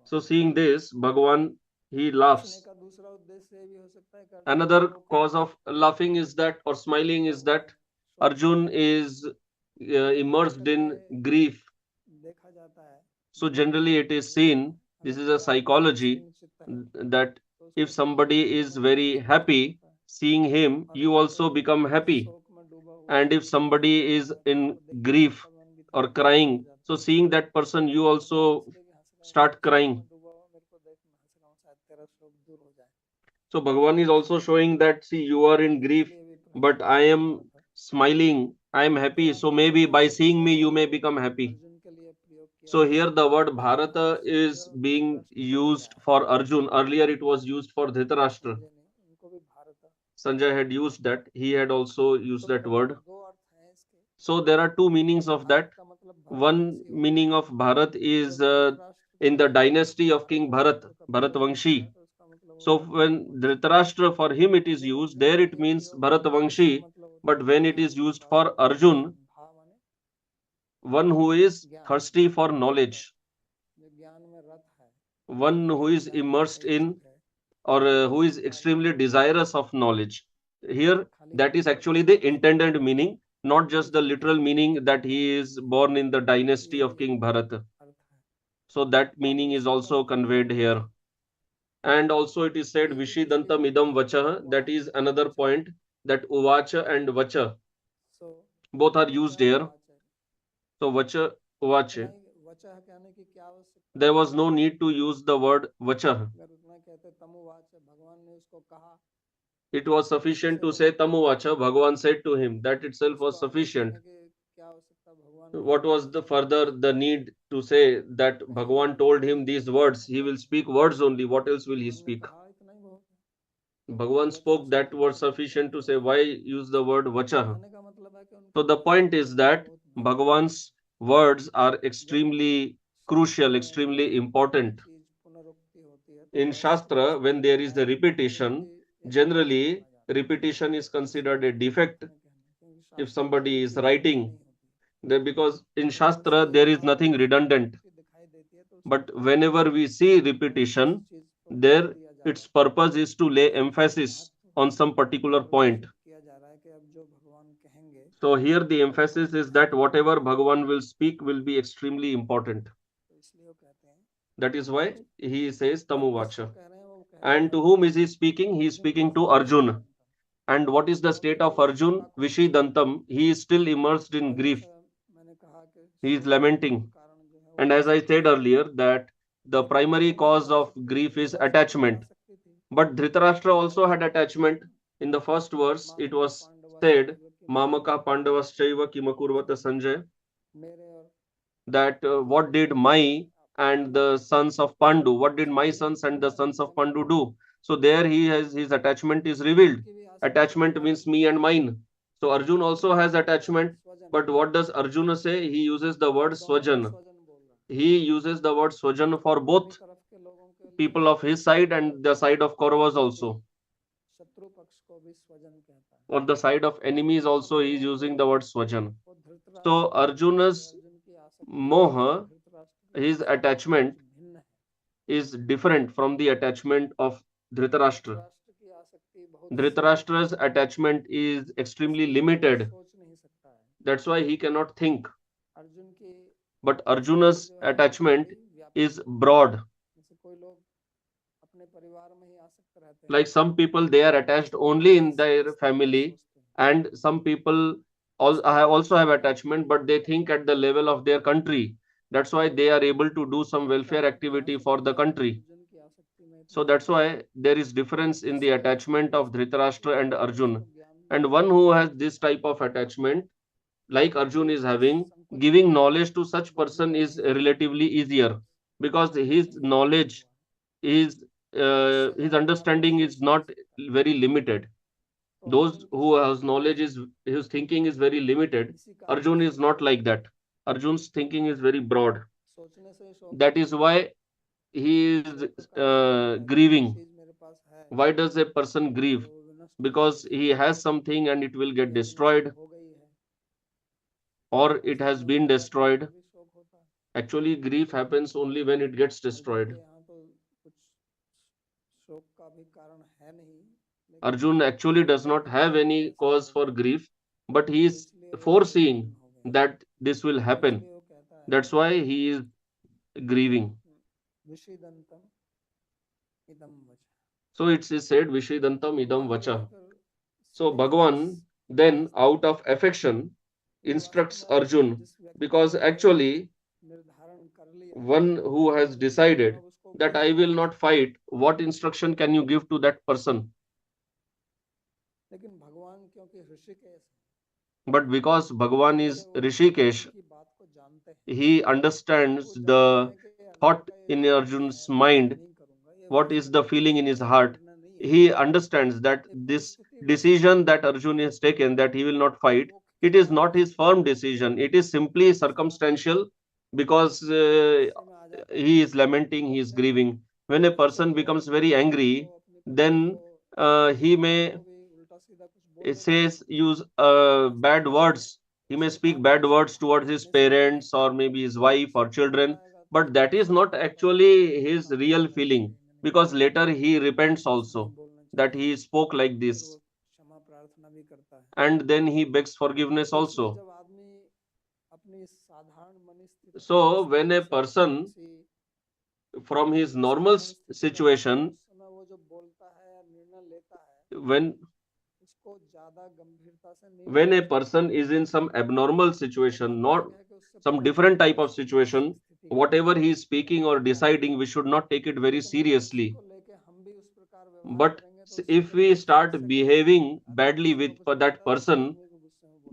So seeing this, Bhagavan, he laughs. Another cause of laughing is that, or smiling is that, Arjun is immersed in grief. So generally it is seen, this is a psychology, that if somebody is very happy, seeing him, you also become happy. And if somebody is in grief or crying, so seeing that person, you also start crying. So Bhagavan is also showing that, see, you are in grief, but I am smiling, I am happy. So maybe by seeing me, you may become happy. So here the word Bharata is being used for Arjun. Earlier it was used for Dhritarashtra. Sanjay had used that. He had also used that word. So there are two meanings of that. One meaning of Bharat is in the dynasty of King Bharat, Bharatvanshi. So when Dhritarashtra, for him it is used, there it means Bharatvanshi. But when it is used for Arjun, one who is thirsty for knowledge, one who is immersed in, or who is extremely desirous of knowledge. Here, that is actually the intended meaning, not just the literal meaning that he is born in the dynasty of King Bharata. So that meaning is also conveyed here. And also it is said Vishidantam idam vacha, that is another point, that uvacha and vacha both are used here. So vacha, uvacha. There was no need to use the word vacha. It was sufficient to say tamuvacha, Bhagavan said to him. That itself was sufficient. What was the further the need to say that Bhagavan told him these words? He will speak words only. What else will he speak? Bhagavan spoke that word sufficient to say. Why use the word vacha? So the point is that Bhagavan's words are extremely crucial, extremely important. In Shastra, when there is a repetition, generally repetition is considered a defect if somebody is writing. Because in Shastra there is nothing redundant. But whenever we see repetition, there its purpose is to lay emphasis on some particular point. So here the emphasis is that whatever Bhagavan will speak will be extremely important. That is why he says Tamuvacha. कह रहे हैं वो कह And to whom is he speaking? He is speaking to Arjun. And what is the state of Arjun? Vishidantam. He is still immersed in grief. मैंने कहा कि He is lamenting. And as I said earlier, that the primary cause of grief is attachment. But Dhritarashtra also had attachment. In the first verse, it was said, Mamaka Pandavaschaiva Kimakurvata Sanjay, that what did my and the sons of Pandu, what did my sons and the sons of Pandu do? So there he has his attachment is revealed. Attachment means me and mine. So Arjun also has attachment. But what does Arjuna say? He uses the word Swajan. He uses the word Swajan for both people of his side and the side of Kauravas also. On the side of enemies also he is using the word Swajan. So Arjuna's moha, his attachment, is different from the attachment of Dhritarashtra. Dhritarashtra's attachment is extremely limited. That's why he cannot think. But Arjuna's attachment is broad. Like some people, they are attached only in their family, and some people also have attachment, but they think at the level of their country. That's why they are able to do some welfare activity for the country. So that's why there is difference in the attachment of Dhritarashtra and Arjun. And one who has this type of attachment, like Arjun is having, giving knowledge to such person is relatively easier, because his knowledge is his understanding is not very limited. Those who has knowledge is his thinking is very limited. Arjun is not like that. Arjun's thinking is very broad. That is why he is grieving. Why does a person grieve? Because he has something and it will get destroyed, or it has been destroyed. Actually, grief happens only when it gets destroyed. Arjun actually does not have any cause for grief, but he is foreseeing that this will happen. That's why he is grieving. So it is said, Vishidantam idam vacha. So Bhagavan then, out of affection, instructs Arjun, because actually one who has decided that I will not fight, what instruction can you give to that person? But because Bhagavan is Rishikesh, he understands the thought in Arjun's mind, what is the feeling in his heart. He understands that this decision that Arjun has taken, that he will not fight, it is not his firm decision. It is simply circumstantial, because he is lamenting, he is grieving. When a person becomes very angry, then he may, it says, use bad words. He may speak bad words towards his parents or maybe his wife or children, but that is not actually his real feeling, because later he repents also that he spoke like this, and then he begs forgiveness also. So when a person from his normal situation, when a person is in some abnormal situation, not some different type of situation, whatever he is speaking or deciding, we should not take it very seriously. But if we start behaving badly with that person,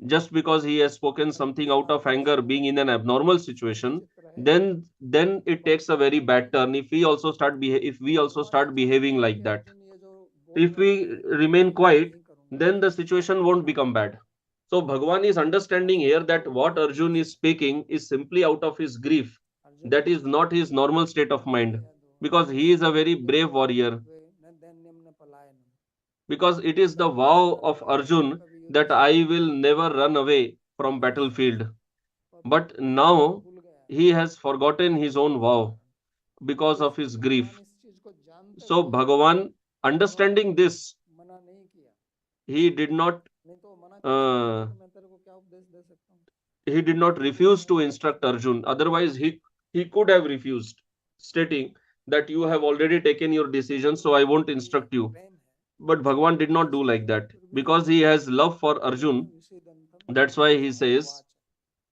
just because he has spoken something out of anger, being in an abnormal situation, then it takes a very bad turn if we also start behaving like that. If we remain quiet, then the situation won't become bad. So Bhagavan is understanding here that what Arjun is speaking is simply out of his grief. That is not his normal state of mind, because he is a very brave warrior. Because it is the vow of Arjun that I will never run away from battlefield. But now he has forgotten his own vow because of his grief. So Bhagavan, understanding this, he did not uh, refuse to instruct Arjun. Otherwise, he could have refused. stating that you have already taken your decision, so I won't instruct you. But Bhagwan did not do like that because he has love for Arjun. That's why he says,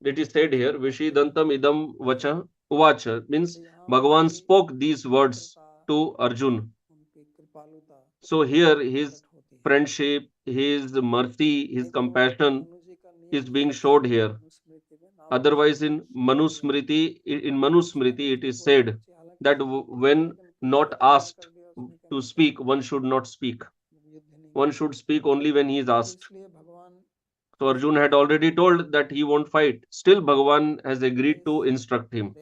it is said here, Vishidantam idam vacha uvacha, means Bhagwan spoke these words to Arjun. So here his friendship, his mercy, his compassion is being showed here. Otherwise, in Manusmriti, it is said that when not asked to speak, one should not speak. One should speak only when he is asked. So Arjun had already told that he won't fight. Still, Bhagavan has agreed to instruct him.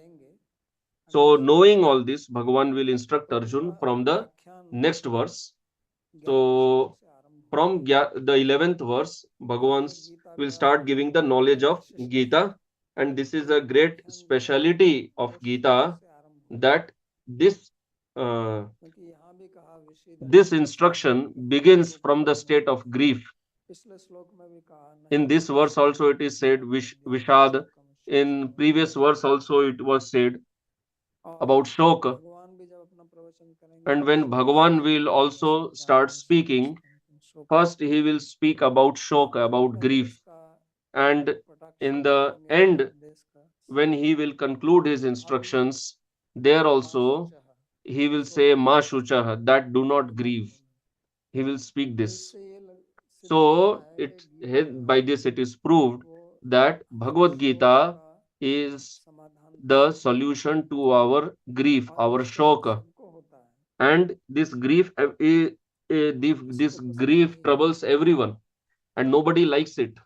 So knowing all this, Bhagavan will instruct Arjun from the next verse. So from the 11th verse, Bhagavan will start giving the knowledge of Gita. And this is a great speciality of Gita, that this this instruction begins from the state of grief. In this verse also it is said Vishad. In previous verse also it was said about Shoka. And when Bhagavan will also start speaking, first he will speak about Shoka, about grief. And in the end, when he will conclude his instructions, there also he will say Ma Shuchah, that do not grieve. He will speak this. So by this it is proved that Bhagavad Gita is the solution to our grief, our shoka. And this grief, this grief troubles everyone, and nobody likes it.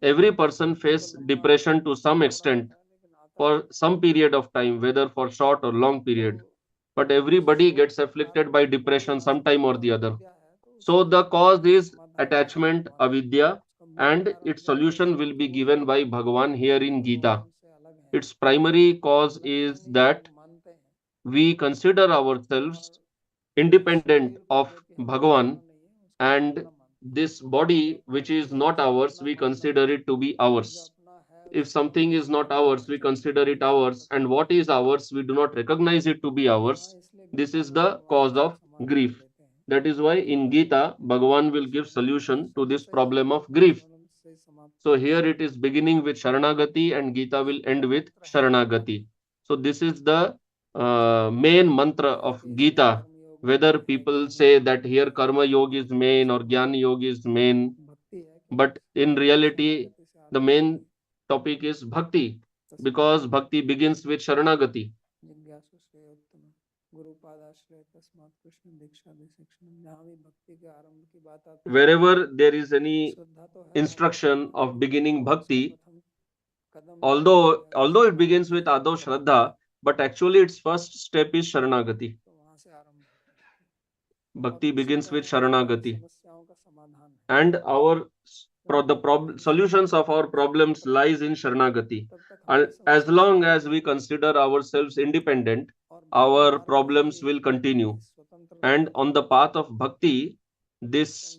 Every person faces depression to some extent for some period of time, whether for short or long period. But everybody gets afflicted by depression sometime or the other. So the cause is attachment, avidya, and its solution will be given by Bhagavan here in Gita. Its primary cause is that we consider ourselves independent of Bhagavan, and this body which is not ours, we consider it to be ours. If something is not ours, we consider it ours, and what is ours, we do not recognize it to be ours. This is the cause of grief. That is why in Gita, Bhagavan will give solution to this problem of grief. So here it is beginning with Sharanagati, and Gita will end with Sharanagati. So this is the main mantra of Gita. Whether people say that here Karma Yoga is main or Jnana Yoga is main, but in reality, the main topic is Bhakti, because Bhakti begins with Sharanagati. Wherever there is any instruction of beginning Bhakti, although it begins with Ado Shraddha, but actually its first step is Sharanagati. Bhakti begins with Sharanagati. And solutions of our problems lies in Sharanagati. And as long as we consider ourselves independent, our problems will continue. And on the path of Bhakti, this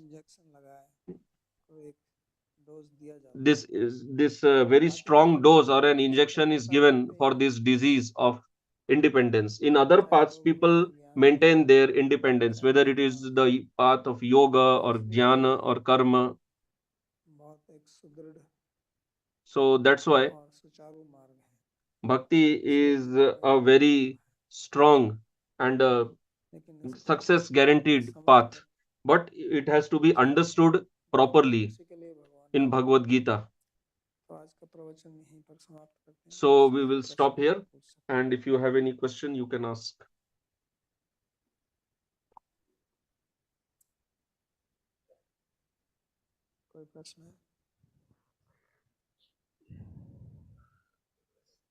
very strong dose or an injection is given for this disease of independence. In other paths, people maintain their independence, whether it is the path of yoga or jnana or karma. So that's why bhakti is a very strong and success guaranteed path, but it has to be understood properly in Bhagavad Gita. So we will stop here, and if you have any question, you can ask.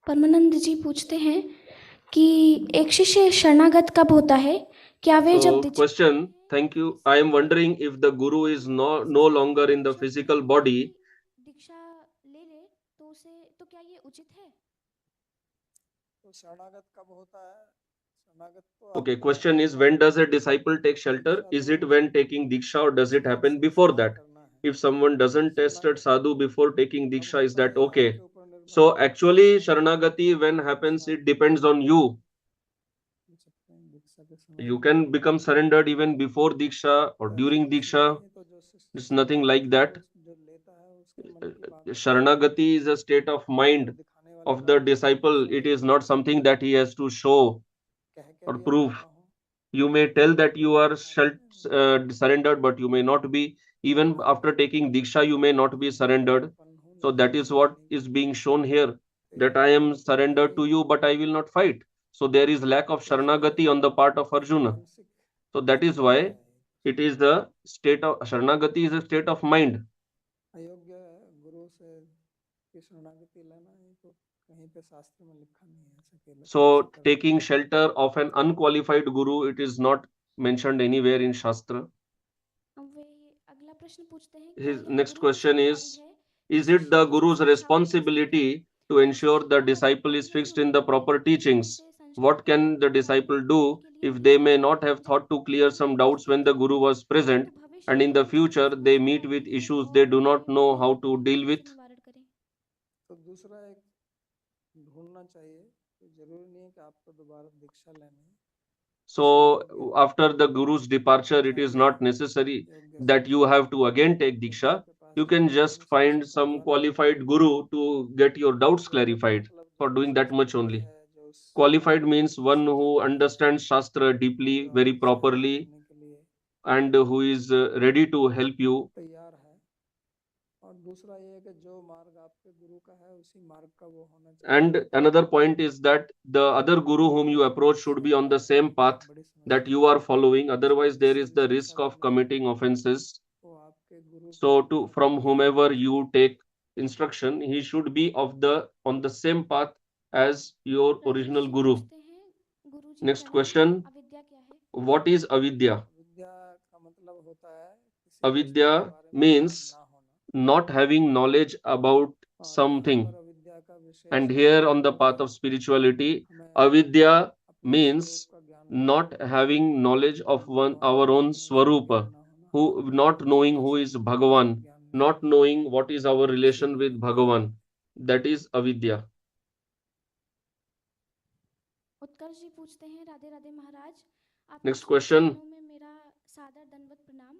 परमानंद जी पूछते हैं कि एक शिष्य शरणागत कब होता है? क्या वे जब question, thank you. I am wondering if the guru is no longer in the physical body, दीक्षा ले ले तो उसे तो क्या ये उचित है? तो शरणागत कब होता है? Okay, question is, when does a disciple take shelter? Is it when taking diksha, or does it happen before that? If someone doesn't test at sadhu before taking diksha, is that okay? So actually, Sharanagati, when happens, it depends on you. You can become surrendered even before Diksha or during Diksha. It's nothing like that. Sharanagati is a state of mind of the disciple. It is not something that he has to show or prove. You may tell that you are surrendered, but you may not be. Even after taking Diksha, you may not be surrendered. So that is what is being shown here, that I am surrendered to you, but I will not fight. So there is lack of Sharanagati on the part of Arjuna. So that is why it is the state of Sharanagati is a state of mind. So taking shelter of an unqualified guru, it is not mentioned anywhere in Shastra. अगला प्रश्न पूछते हैं, क्या His यह next गुरु की question जिम्मेदारी है कि is it the शिष्य जो guru's शिक्षा को समझते हैं responsibility to वह ensure the सीखना disciple is मजबूरी है कि fixed in उन्हें the अपने proper अनुभव teachings? से संशय What दूर can the disciple do करने के लिए if उन्हें they may समझाना not have चाहिए? thought to clear some doubts when the guru was present, तो भविष्य and में in the उन future समस्याओं they से meet with कैसे issues और they do not अपने know how अनुभव to को deal with? कैसे निवारण करें? तो दूसरा एक ढूंढना चाहिए कि जरूरी नहीं है कि आपको दोबारा दीक्षा लेनी है. So after the guru's departure, it is not necessary that you have to again take Diksha. You can just find some qualified guru to get your doubts clarified. For doing that much only. Qualified means one who understands Shastra deeply, very properly, and who is ready to help you. तैयार है. और दूसरा ये है कि जो मार्ग आपके गुरु का है उसी मार्ग का वो होना चाहिए. And another point is that the other guru whom you approach should be on the same path that you are following. Otherwise, there is the risk of committing offenses. So, from whomever you take instruction, he should be on the same path as your original guru. Next question: what is avidya? Avidya means not having knowledge about something. And here on the path of spirituality, avidya means not having knowledge of our own swarupa, who not knowing who is Bhagavan, not knowing what is our relation with Bhagavan. That is avidya. उत्कर्ष जी पूछते हैं, राधे राधे महाराज, Next question. में मेरा सादर दंडवत प्रणाम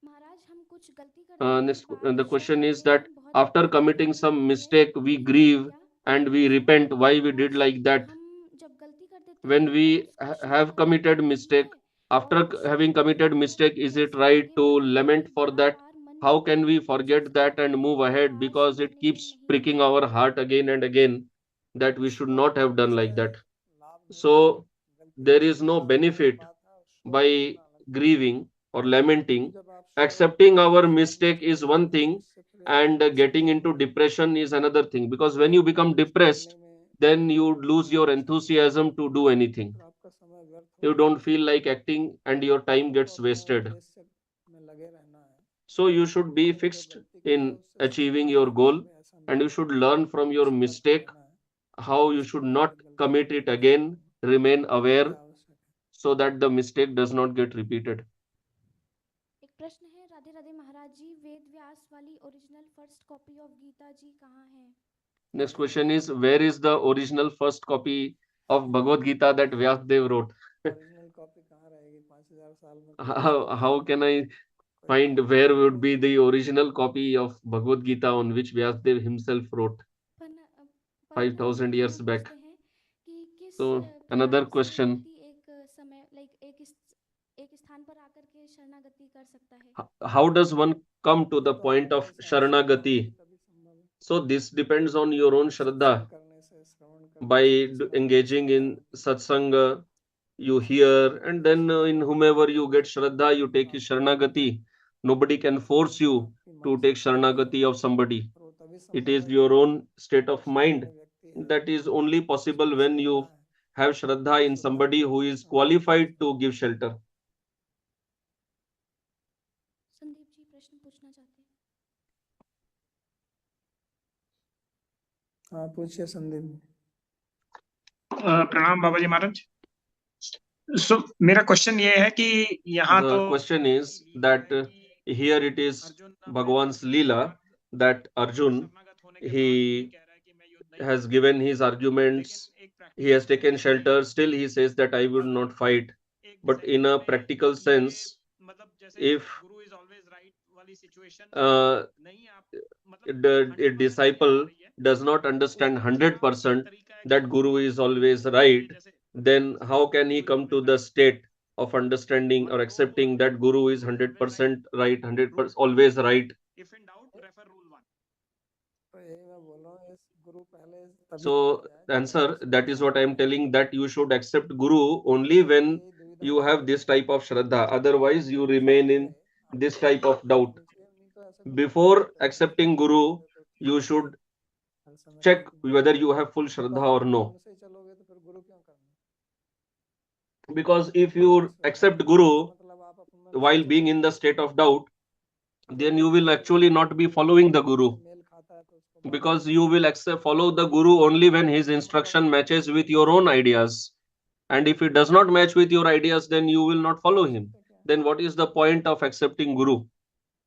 महाराज. हम कुछ गलती करने के बाद The question is शर्माते that हैं, बहुत after committing खटपटाहट some होती है, mistake, we यह grieve क्या and we कैसे? repent why we Maharaj, did like that. हम जब गलती कर देते When हैं we तब उसका have क्षमा committed करना नहीं mistake, है after और having committed mistake, is it कैसे right आगे to बढ़े lament क्योंकि for that? बार-बार मन How can we उस forget चीज को that and करते move हैं कि ahead, काश because it मैंने ये keeps नहीं pricking किया our होता. heart again and again that we should not have done like that. So there is no benefit by grieving or lamenting. Accepting our mistake is one thing, and getting into depression is another thing, because when you become depressed, then you lose your enthusiasm to do anything. You don't feel like acting and your time gets wasted. So you should be fixed in achieving your goal, and you should learn from your mistake how you should not commit it again, remain aware so that the mistake does not get repeated. एक प्रश्न है, राधे राधे महाराज जी, वेद व्यास वाली original first copy of Gita ji कहाँ है? Next question is, where is the original first copy of Bhagavad Gita that Vyasdev wrote? How can I find where would be the original copy of Bhagavad Gita on which Vyasdev himself wrote 5,000 years back? So another question. How does one come to the point of Sharanagati? So this depends on your own Shraddha. By engaging in satsanga, you hear, and then in whomever you get Shraddha, you take his Sharanagati. Nobody can force you to take Sharanagati of somebody. It is your own state of mind. That is only possible when you have Shraddha in somebody who is qualified to give shelter. Sandeep ji प्रश्न पूछना चाहते हैं. हाँ पूछिए संदीप. प्रणाम बाबाजी महाराज. So मेरा question ये है कि यहाँ The question is that here it is Bhagwan's Leela that Arjun, he has given his arguments, he has taken shelter, still he says that I will not fight. But in a practical sense, if a disciple does not understand 100% that Guru is always right, then how can he come to the state of understanding or accepting that Guru is 100% right, 100% always right? तो यही मैं बोल रहा हूँ, इस गुरु पहले तभी So, माना जाए जब answer, ऐसी that is Shraddha what I am हो। telling, that you should accept Guru only when यही दुविधा you have this type of Shraddha. Otherwise, you remain in this type of doubt. नहीं तो ऐसे तो Before बोलते हैं, accepting श्रद्धा Guru, रखोगे तो ठीक you है, should हर समय check ठीक नहीं whether है। you have full तो Shraddha आप or अपने no. मन से ही चलोगे तो फिर गुरु क्यों करना? Because if you Shraddha accept रखने Guru का मतलब आप अपने मन से while being in the state of doubt, then you will actually not be following the Guru. मेल खाता है तो उसको बात Because you will follow the Guru only when his instruction matches with your own ideas. And if it does not match with your ideas, then you will not follow him. Then what is the point of accepting Guru?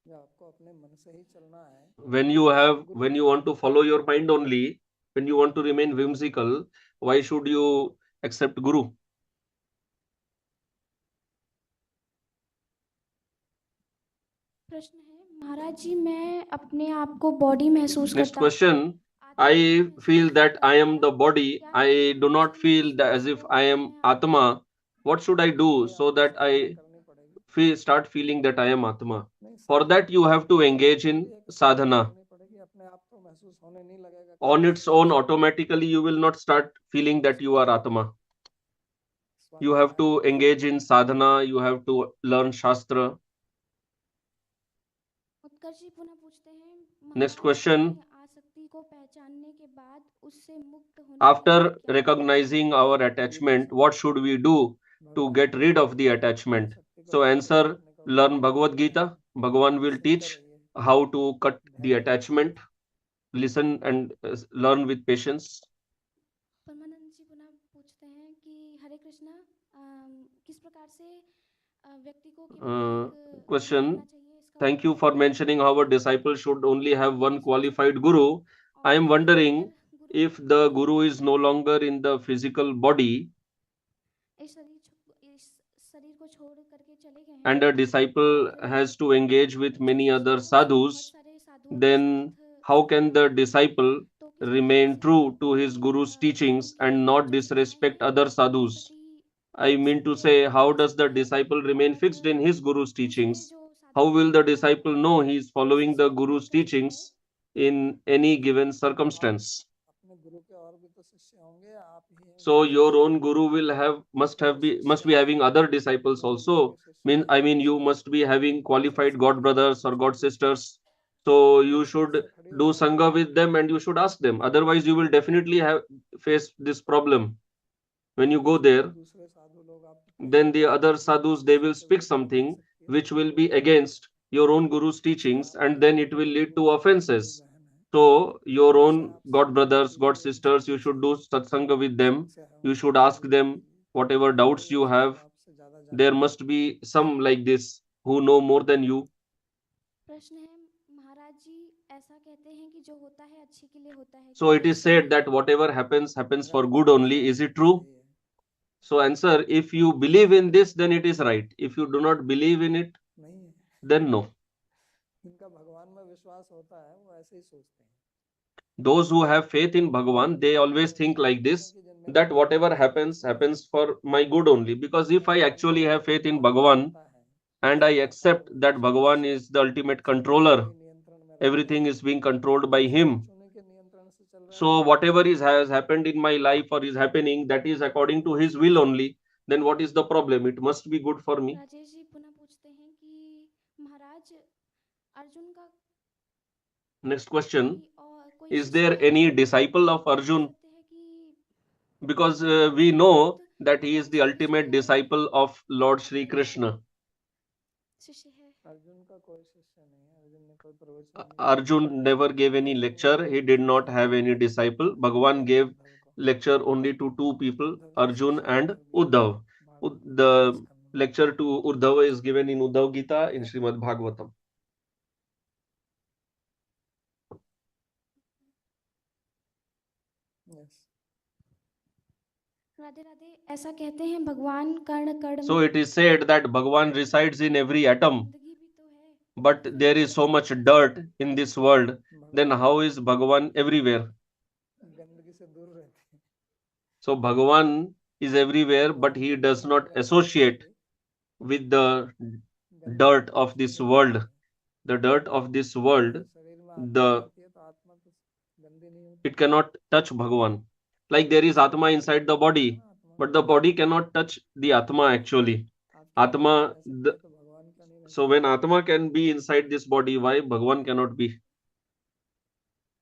जो आपको अपने मन से ही चलना है, When you want to follow your mind only, when you want to remain whimsical, why should you accept Guru? प्रश्न है महाराज जी, मैं अपने आप को बॉडी महसूस Next करता हूँ, question. आत्मा I महसूस feel that करता I हूँ, am क्या the body. क्या I करना do not चाहिए feel जिससे as if मुझको I am अपने आप Atma. What should I do so आपको that I साधना करनी पड़ेगी। start feeling that I am Atma? नहीं, For Sadhana that, you have to engage in एक sadhana. करनी पड़ेगी, अपने आप तो महसूस होने नहीं लगेगा। On its own, automatically, you will not start feeling that you are Atma. You have to engage in sadhana, you have to learn Shastra. उत्कर्ष जी पुनः पूछते हैं, Next महाराज question. अपनी आसक्ति को पहचानने के बाद उससे मुक्त होने के लिए After क्या करना recognizing चाहिए? our attachment, what should we do to get rid of the attachment? So answer, learn Bhagavad Gita. Bhagavan will teach how to cut the attachment. Listen and learn with patience. परमानंद जी पुनः पूछते हैं कि हरे कृष्णा, किस प्रकार से व्यक्ति को केवल एक Question. करना चाहिए, इसका Thank you for mentioning how a disciple should only have one qualified guru. I am wondering, if the guru is no longer in the physical body इस शरीर को छोड़ करके चले गए हैं, and a disciple has to engage with many other sadhus, then how can the disciple remain true to his guru's teachings and not disrespect other sadhus? I mean to say, how does the disciple remain fixed in his guru's teachings? How will the disciple know he is following the guru's teachings in any given circumstance? अपने गुरु के और भी तो शिष्य होंगे, आप ही हैं So Guru your शिष्य। own guru will have must be having other disciples also. I mean you must be having qualified god brothers or god sisters. So you should do sangha with them and you should ask them. Otherwise you will definitely face this problem. When you go there, दूसरे साधु लोग आप then the other sadhus, they will speak something which will be against your own guru's teachings, and then it will lead to offenses. So your own god brothers, god sisters, you should do satsanga with them. You should ask them whatever doubts you have. There must be some like this who know more than you. प्रश्न है महाराज जी, ऐसा कहते हैं कि जो होता है अच्छे के लिए होता है, So it is said that whatever happens for good only. Is it true? So answer, if you believe in this, then it is right. If you do not believe in it, then no. जिनका भगवान में विश्वास होता है वो ऐसे ही सोचते हैं। Those who have faith in Bhagavan, they always think like this, that whatever happens for my good only. Because if I actually have faith in Bhagavan and I accept that Bhagavan is the ultimate controller, everything is being controlled by him. So whatever has happened in my life or is happening, that is according to his will only. Then what is the problem? It must be good for me. Rajesh ji पुनः पूछते हैं कि महाराज अर्जुन का Next question. कोई Is there any disciple of Arjun? सकते हैं कि Because we know that he is the ultimate disciple of Lord Shri Krishna. शिष्य है। अर्जुन का कोई शिष्य नहीं है, अर्जुन ने कोई प्रवचन नहीं दिया। Arjun never gave any lecture. He did not have any disciple. Bhagavan gave lecture only to two people, Arjun and Uddhav. The lecture to Uddhav is given in Uddhav Gita in Srimad Bhagavatam. Radhe Radhe. ऐसा कहते हैं भगवान Karna Karna So it is said that Bhagwan resides in every atom, जिंदगी भी तो है, but there is so much dirt in this world. Then how is Bhagwan everywhere? गंदगी से दूर रहते हैं। So Bhagwan is everywhere, but he does not associate with the dirt of this world. The dirt of this world, it cannot touch Bhagwan. Like there is Atma inside the body, but the body cannot touch the Atma actually. Atma, so when Atma can be inside this body, why Bhagwan cannot be?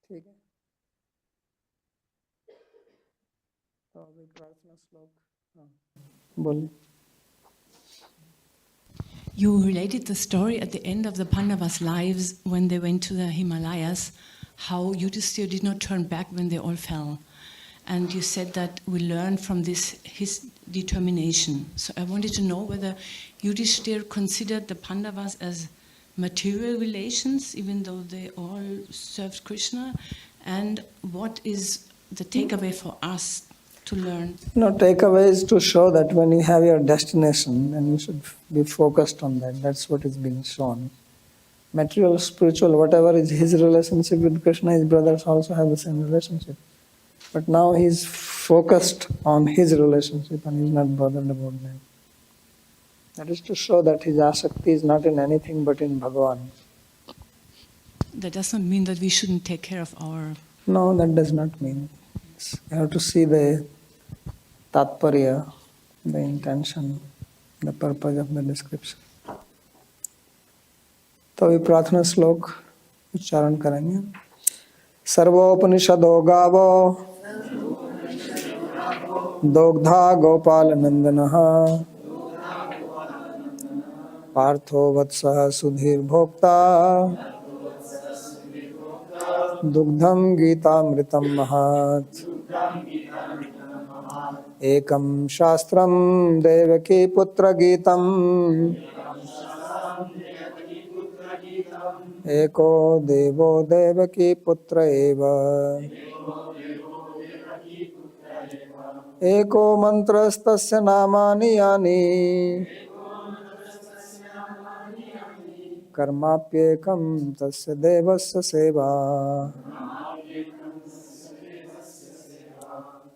ठीक है, तो अभी प्रार्थना श्लोक बोलिए। You related the story at the end of the Pandavas' lives when they went to the Himalayas, how Yudhishthira did not turn back when they all fell. And you said that we learn from this his determination. So I wanted to know whether Yudhishthira considered the Pandavas as material relations, even though they all served Krishna, and what is the takeaway for us to learn? No, takeaway is to show that when you have your destination, then you should be focused on that. That's what is being shown. Material, spiritual, whatever is his relationship with Krishna, his brothers also have the same relationship. But now he's focused on his relationship and he's not bothered about that. That is to show that his asakti is not in anything but in Bhagavan. That does not mean that we shouldn't take care of our... No, that does not mean. You have to see the tatparya, the intention, the purpose of the description. तो अभी प्रार्थना श्लोक उच्चारण करेंगे। सर्वोपनिषदो गावो दोग्धा गोपाल नंदनः पार्थो वत्सः सुधीर भोक्ता दुग्धम गीतामृतम महत् एकं शास्त्रं देवकी पुत्र गीतम् एको देवो देवकी पुत्र एव एको मंत्रस्तस्य नामानि यानि कर्माप्येकं तस्य देवस्य सेवा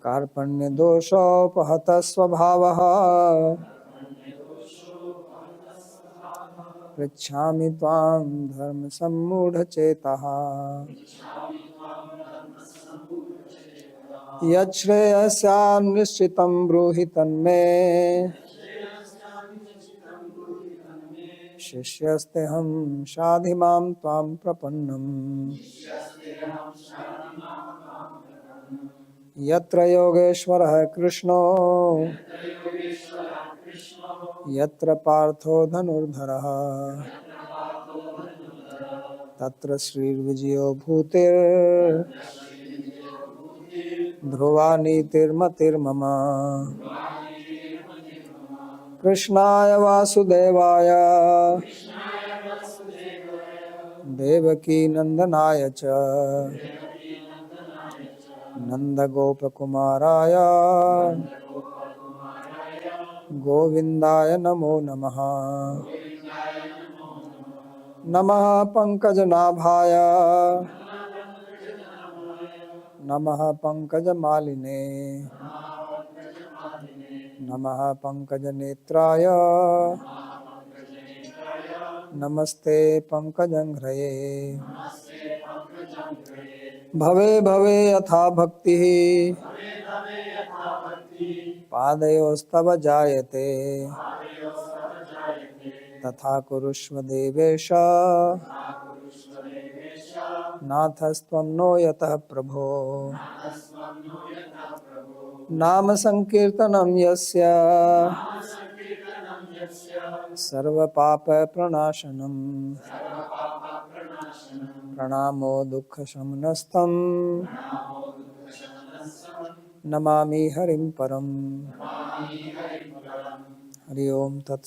कार्पण्य दोषोपहत स्वभावः पृच्छामि त्वां धर्म सम्मूढचेतः यच्छ्रेयस्यां निश्चितं ब्रूहि तन्मे शिष्यस्तेऽहं शाधि मां त्वां प्रपन्नम् यत्र योगेश्वरः कृष्णो यत्र पार्थो धनुर्धरः तत्र श्रीर्विजयो भूतिर् ध्रुवा नीतिर्मतिर्मम कृष्णाय वासुदेवाय देवकी नंदनाय च नंदगोपकुमाराय गोविंदाय नमो नमः नमः पंकजनाभाय नमः पंकजमालिने नमः पंकजनेत्राय नमस्ते पंकजंघ्रये भवे भवे यथा भक्तिः पादयोस्तव जायते तथा कुरुष्व देवेश नाथस्त्वं नो यतः प्रभो नाम संकीर्तनं यस्य सर्वपाप प्रणाशनम् प्रणामो दुःखशमनस्तं नमामि हरिं परम् हरि ओम तत्